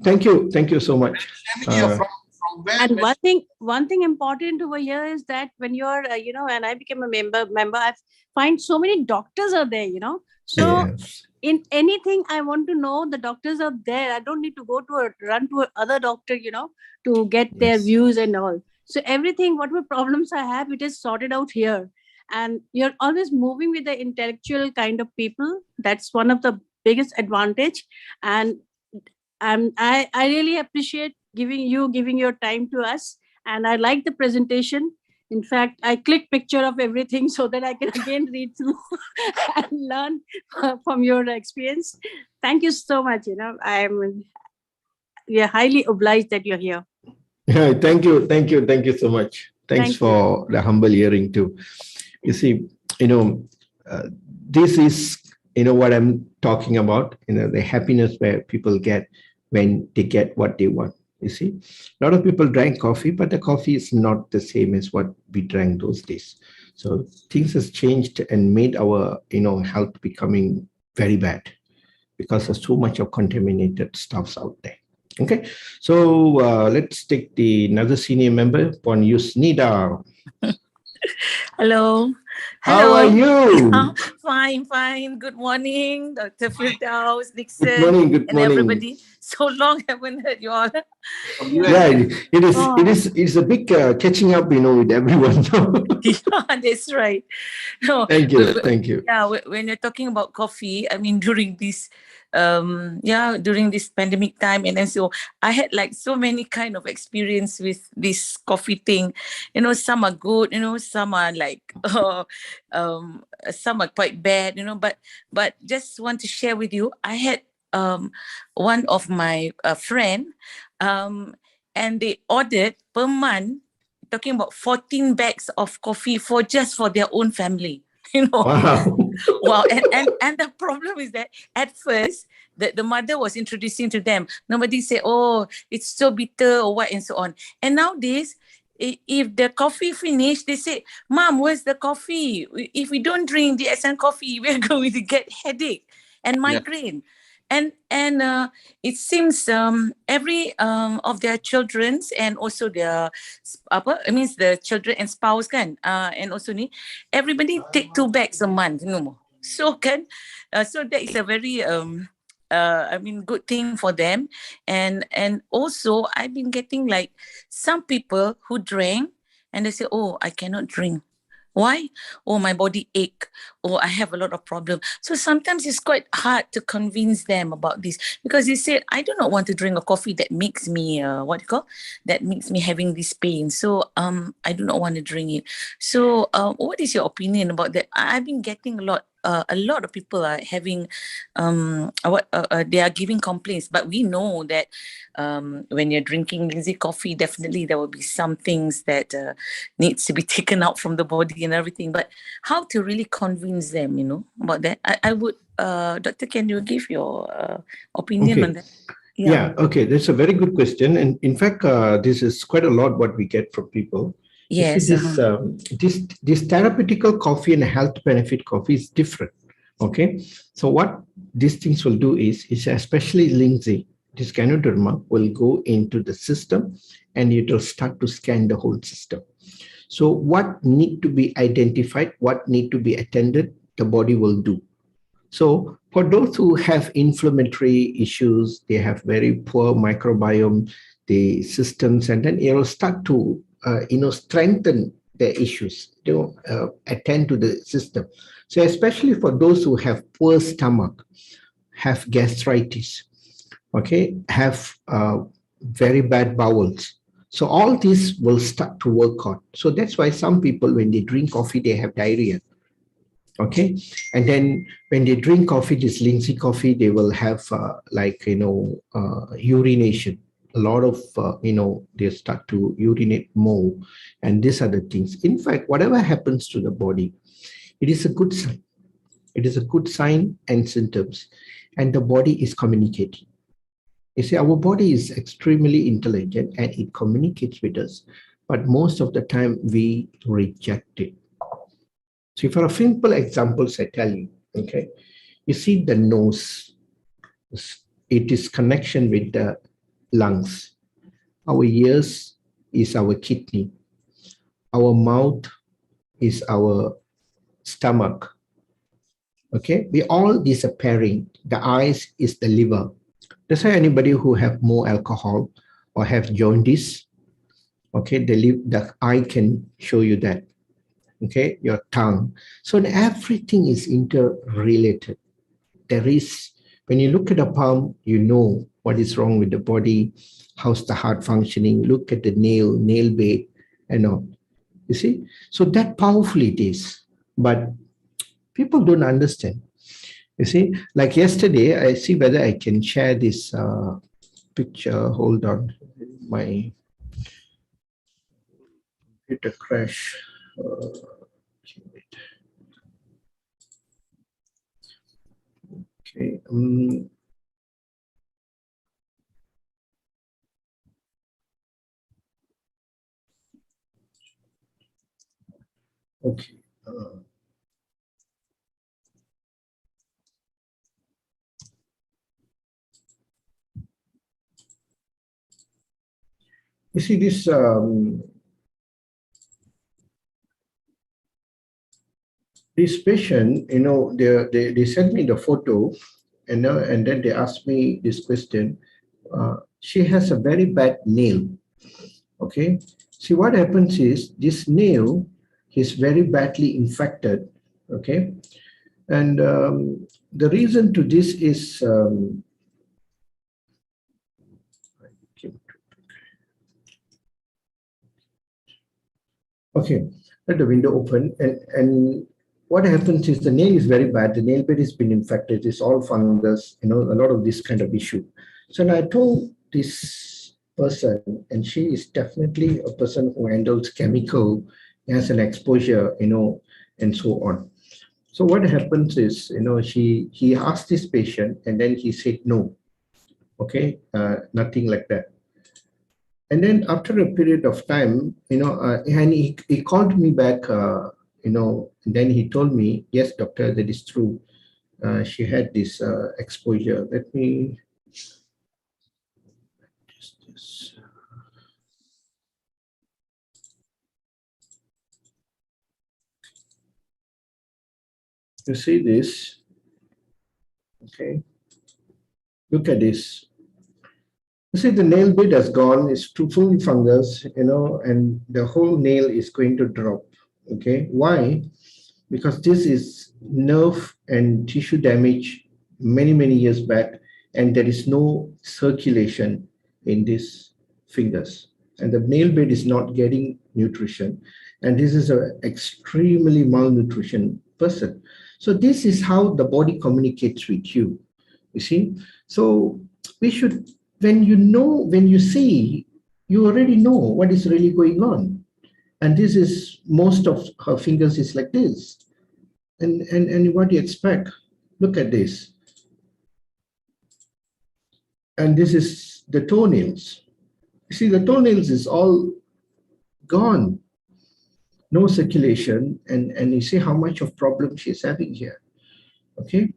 [SPEAKER 1] thank you so much.
[SPEAKER 2] From where?
[SPEAKER 7] And one thing important over here is that when you're, you know, and I became a member, I find so many doctors are there, you know. So
[SPEAKER 1] Yes.
[SPEAKER 7] in anything I want to know, the doctors are there. I don't need to go to run to another doctor, you know, to get their
[SPEAKER 1] Yes.
[SPEAKER 7] views and all. So everything, whatever problems I have, it is sorted out here. And you're always moving with the intellectual kind of people. That's one of the biggest advantage. And I really appreciate giving your time to us, and I like the presentation. In fact, I click picture of everything so that I can again read through and learn from your experience. Thank you so much. You know, we are highly obliged that you're here.
[SPEAKER 1] Yeah, thank you so much. Thanks
[SPEAKER 7] Thank
[SPEAKER 1] for the humble hearing too. You see, you know, this is, you know, what I'm talking about. You know, the happiness where people get when they get what they want. You see, a lot of people drank coffee, but the coffee is not the same as what we drank those days. So things has changed and made our, you know, health becoming very bad because there's so much of contaminated stuffs out there. Okay, so let's take another senior member, Pon Yusnida.
[SPEAKER 8] Hello.
[SPEAKER 1] How are you?
[SPEAKER 8] Fine. Good morning, Dr. Firdaus, Dixon,
[SPEAKER 1] Good
[SPEAKER 8] and
[SPEAKER 1] morning.
[SPEAKER 8] everybody. So long haven't heard you all.
[SPEAKER 1] Yeah, it's a big catching up, you know, with everyone.
[SPEAKER 8] Yeah, that's right. No,
[SPEAKER 1] Thank you.
[SPEAKER 8] Yeah, when you're talking about coffee, I mean, during this during this pandemic time, and then so I had like so many kind of experience with this coffee thing. You know, some are good, you know, some are like some are quite bad, you know, but just want to share with you, I had one of my friend, and they ordered per month, talking about 14 bags of coffee for their own family. You know,
[SPEAKER 1] Wow.
[SPEAKER 8] Wow. And the problem is that at first, the mother was introducing to them. Nobody said, oh, it's so bitter or what and so on. And nowadays, if the coffee finished, they say, Mom, where's the coffee? If we don't drink the Dxn coffee, we're going to get headache and migraine. And it seems every of their children's and also their the children and spouse kan and also ni everybody take 2 bags a month, so kan so that is a very good thing for them. And also I've been getting like some people who drank and they say, oh, I cannot drink. Why? Oh, my body ache. Oh, I have a lot of problems. So sometimes it's quite hard to convince them about this because they said, I do not want to drink a coffee that makes me, that makes me having this pain. So I do not want to drink it. So what is your opinion about that? I've been getting a lot of people are having, they are giving complaints, but we know that when you're drinking lazy coffee, definitely there will be some things that needs to be taken out from the body and everything. But how to really convince them, about that? I would, Doctor, can you give your opinion on that?
[SPEAKER 1] Yeah, okay, that's a very good question. And in fact, this is quite a lot what we get from people.
[SPEAKER 8] Yes.
[SPEAKER 1] You see, this therapeutical coffee and health benefit coffee is different. Okay, so what these things will do is especially linseed, this Ganoderma will go into the system and it will start to scan the whole system. So what need to be identified, what need to be attended, the body will do. So for those who have inflammatory issues, they have very poor microbiome, the systems, and then it will start to strengthen the issues, attend to the system. So especially for those who have poor stomach, have gastritis, okay, have very bad bowels. So all this will start to work on. So that's why some people, when they drink coffee, they have diarrhea. Okay, and then when they drink coffee, this linseed coffee, they will have urination. A lot of they start to urinate more, and these are the things. In fact, whatever happens to the body, it is a good sign. It is a good sign and symptoms, and the body is communicating. You see, our body is extremely intelligent and it communicates with us, but most of the time we reject it. So for a simple example, I tell you, okay, you see the nose, it is connection with the lungs. Our ears is our kidney. Our mouth is our stomach. Okay, we all disappearing. The eyes is the liver. That's why anybody who have more alcohol or have jaundice, okay, the eye can show you that. Okay, your tongue. So everything is interrelated. There is, when you look at the palm, you know what is wrong with the body, how's the heart functioning, look at the nail bed, and all. You see? So that powerful it is. But people don't understand. You see, like yesterday, I see whether I can share this picture. Hold on. My computer crash. Okay. Okay. You see this. This patient, they sent me the photo, and then they asked me this question. She has a very bad nail. Okay. See, what happens is this nail is very badly infected. Okay. And the reason to this is okay. Let the window open, and what happens is the nail is very bad. The nail bed has been infected. It's all fungus, a lot of this kind of issue. So now I told this person, and she is definitely a person who handles chemical, has an exposure, and so on. So what happens is, he asked this patient and then he said no. Okay, nothing like that. And then after a period of time, and he called me back, and then he told me, yes, doctor, that is true. She had this exposure. Let me just this. You see this? Okay. Look at this. You see, the nail bed has gone, it's full fungus, and the whole nail is going to drop. Okay. Why? Because this is nerve and tissue damage many, many years back, and there is no circulation in these fingers. And the nail bed is not getting nutrition. And this is an extremely malnutrition person. So this is how the body communicates with you. You see? So we should, when you see, you already know what is really going on. And this is, most of her fingers is like this. And what do you expect? Look at this. And this is the toenails. You see, the toenails is all gone. No circulation. And you see how much of problem she's having here. Okay.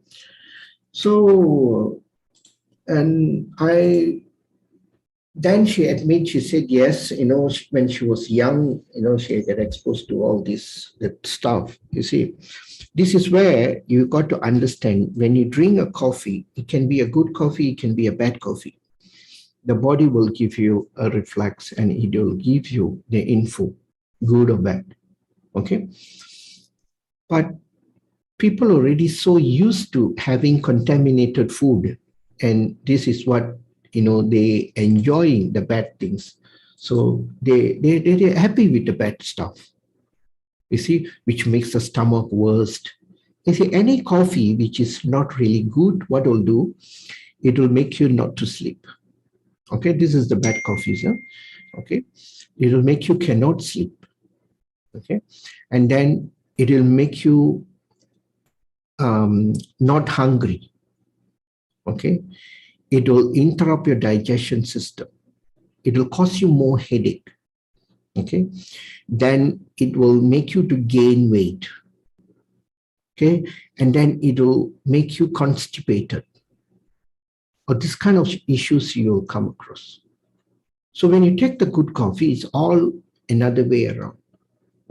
[SPEAKER 1] So, and then she admits, she said, yes, when she was young, she got exposed to all this stuff. You see, this is where you got to understand, when you drink a coffee, it can be a good coffee, it can be a bad coffee. The body will give you a reflex and it will give you the info, good or bad. Okay. But people are already so used to having contaminated food, and this is what they enjoying the bad things. So they're happy with the bad stuff. You see, which makes the stomach worse. You see, any coffee which is not really good, what it will do, it will make you not to sleep. Okay, this is the bad coffee, sir. Okay, it will make you cannot sleep. Okay, and then it will make you not hungry. Okay, it will interrupt your digestion system. It will cause you more headache. Okay, then it will make you to gain weight. Okay, and then it will make you constipated. Or this kind of issues you will come across. So when you take the good coffee, it's all another way around.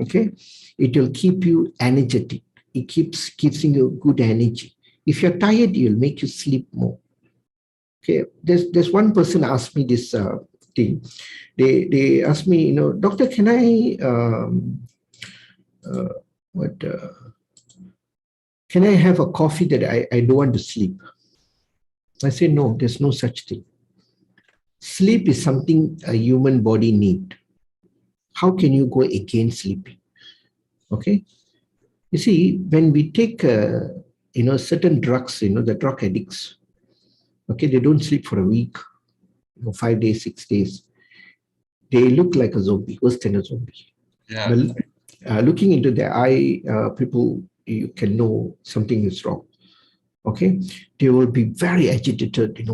[SPEAKER 1] Okay, it will keep you energetic. It gives you good energy. If you're tired, it will make you sleep more. Okay, there's one person asked me this thing. They asked me, doctor, can I can I have a coffee that I don't want to sleep? I say, no, there's no such thing. Sleep is something a human body needs. How can you go against sleeping? Okay. You see, when we take, certain drugs, the drug addicts, okay, they don't sleep for a week, 5 days, 6 days. They look like a zombie, worse than a zombie.
[SPEAKER 2] Yeah.
[SPEAKER 1] But looking into their eye, people, you can know something is wrong. Okay, they will be very agitated,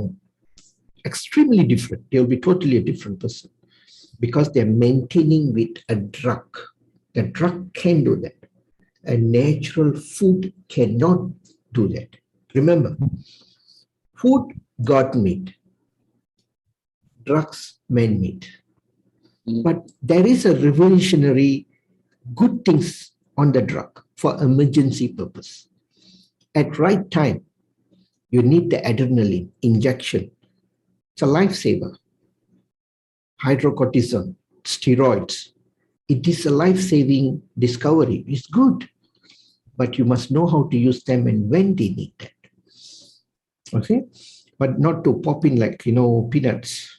[SPEAKER 1] extremely different. They will be totally a different person because they're maintaining with a drug. The drug can do that. A natural food cannot do that. Remember, food God made, drugs man made. But there is a revolutionary good things on the drug for emergency purpose. At right time, you need the adrenaline injection. It's a lifesaver. Hydrocortisone, steroids. It is a life-saving discovery. It's good, but you must know how to use them and when they need that. Okay, but not to pop in like peanuts.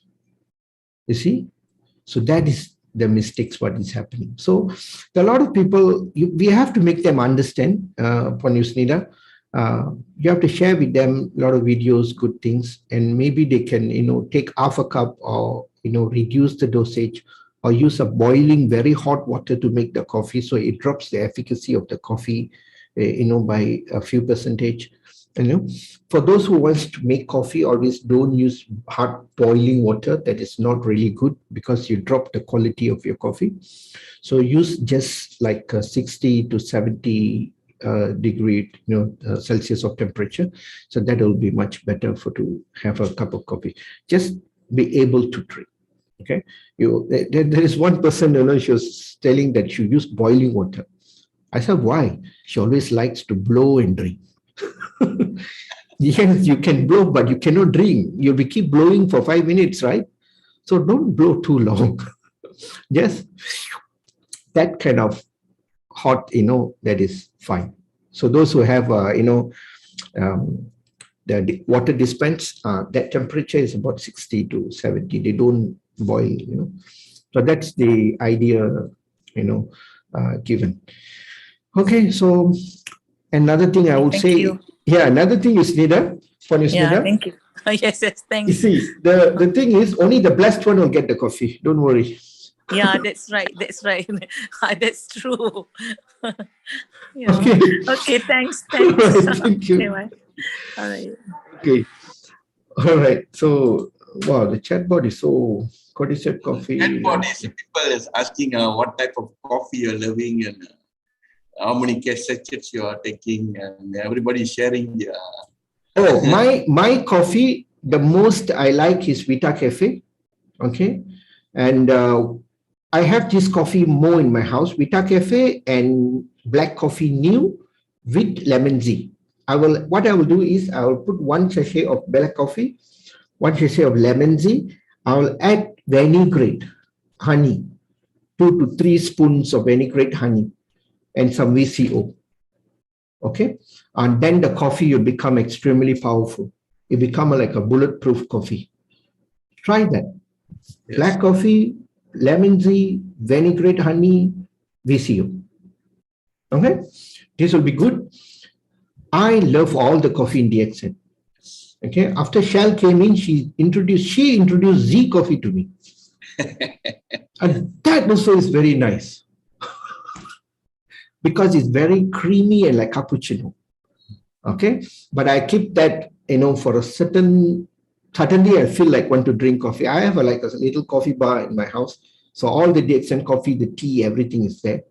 [SPEAKER 1] You see, so that is the mistakes what is happening. So a lot of people, we have to make them understand. Puan Yusnida, you have to share with them a lot of videos, good things, and maybe they can take half a cup or reduce the dosage, or use a boiling very hot water to make the coffee, so it drops the efficacy of the coffee by a few percentage. For those who wants to make coffee, always don't use hot boiling water. That is not really good because you drop the quality of your coffee. So use just like 60 to 70 degree Celsius of temperature. So that will be much better to have a cup of coffee. Just be able to drink. Okay, there is one person, she was telling that she used boiling water. I said, why? She always likes to blow and drink. Yes, you can blow, but you cannot drink. You'll be keep blowing for 5 minutes, right? So don't blow too long. Just that kind of hot, that is fine. So those who have, the water dispense, that temperature is about 60 to 70. They don't boil, So that's the idea, given. Okay, so another thing I would say, another thing is Nida.
[SPEAKER 8] Thank you. Yes, thanks.
[SPEAKER 1] You see, the thing is only the blessed one will get the coffee. Don't worry.
[SPEAKER 8] Yeah, that's right. That's true. Yeah. Okay, thanks.
[SPEAKER 1] All right, thank you.
[SPEAKER 8] All right.
[SPEAKER 1] Okay. All right. So, wow, the chatbot is so cordyceps coffee.
[SPEAKER 2] Chatbot is people is asking what type of coffee you're loving and how many sachets you are taking, and everybody is sharing their.
[SPEAKER 1] Oh, my coffee, the most I like is Vita Cafe. Okay. And I have this coffee more in my house, Vita Cafe and black coffee new with lemon Z. What I will do is I will put 1 sachet of black coffee, 1 sachet of lemon Z. I will add vinaigrette honey, 2 to 3 spoons of vinaigrette honey and some VCO. Okay. And then the coffee will become extremely powerful. It become like a bulletproof coffee. Try that. Yes. Black coffee, lemon Z, vinaigrette honey, VCO. Okay. This will be good. I love all the coffee in Dxn. Okay. After Shell came in, she introduced Z coffee to me. And that also is very nice. Because it's very creamy and like cappuccino. Okay. But I keep that, for a suddenly I feel like want to drink coffee. I have a little coffee bar in my house. So all the Dxn coffee, the tea, everything is there.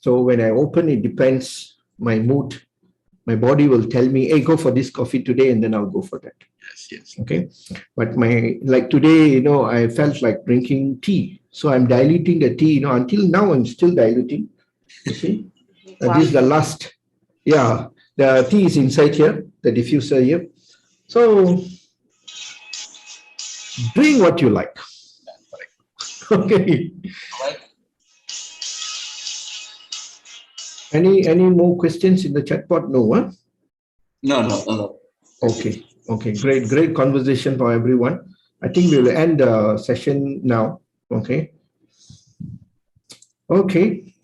[SPEAKER 1] So when I open, it depends my mood. My body will tell me, hey, go for this coffee today, and then I'll go for that.
[SPEAKER 2] Yes.
[SPEAKER 1] Okay. But today, I felt like drinking tea. So I'm diluting the tea, until now I'm still diluting. You see? Wow. This is the last. Yeah. The tea is inside here, the diffuser here. So drink what you like. Okay.
[SPEAKER 2] Right.
[SPEAKER 1] Any more questions in the chat box? No, huh?
[SPEAKER 2] No.
[SPEAKER 1] Okay. Great conversation for everyone. I think we will end the session now. Okay.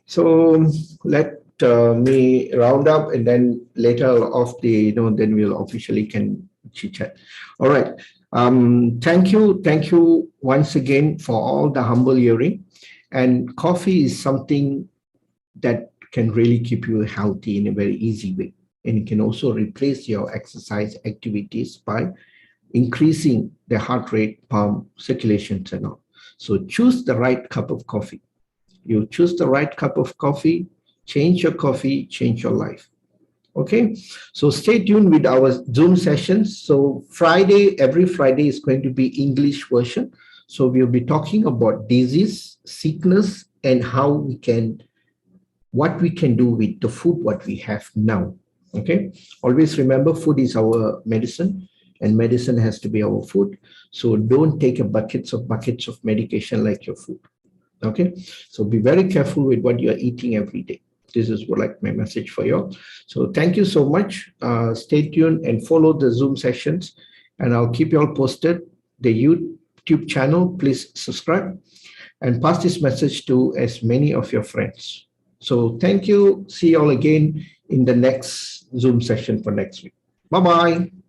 [SPEAKER 1] So let me round up, and then later off then we'll officially can chit chat. All right. Thank you once again for all the humble hearing. And coffee is something that can really keep you healthy in a very easy way. And it can also replace your exercise activities by increasing the heart rate, pump, circulations and all. So choose the right cup of coffee. You choose the right cup of coffee, change your coffee, change your life. Okay, so stay tuned with our Zoom sessions. So every Friday is going to be English version. So we'll be talking about disease, sickness, and what we can do with the food, what we have now. Okay, always remember food is our medicine, and medicine has to be our food. So don't take buckets of medication like your food. Okay, so be very careful with what you are eating every day. This is my message for you. So thank you so much. Stay tuned and follow the Zoom sessions, and I'll keep you all posted. The YouTube channel, please subscribe and pass this message to as many of your friends. So thank you. See you all again in the next Zoom session for next week. Bye-bye.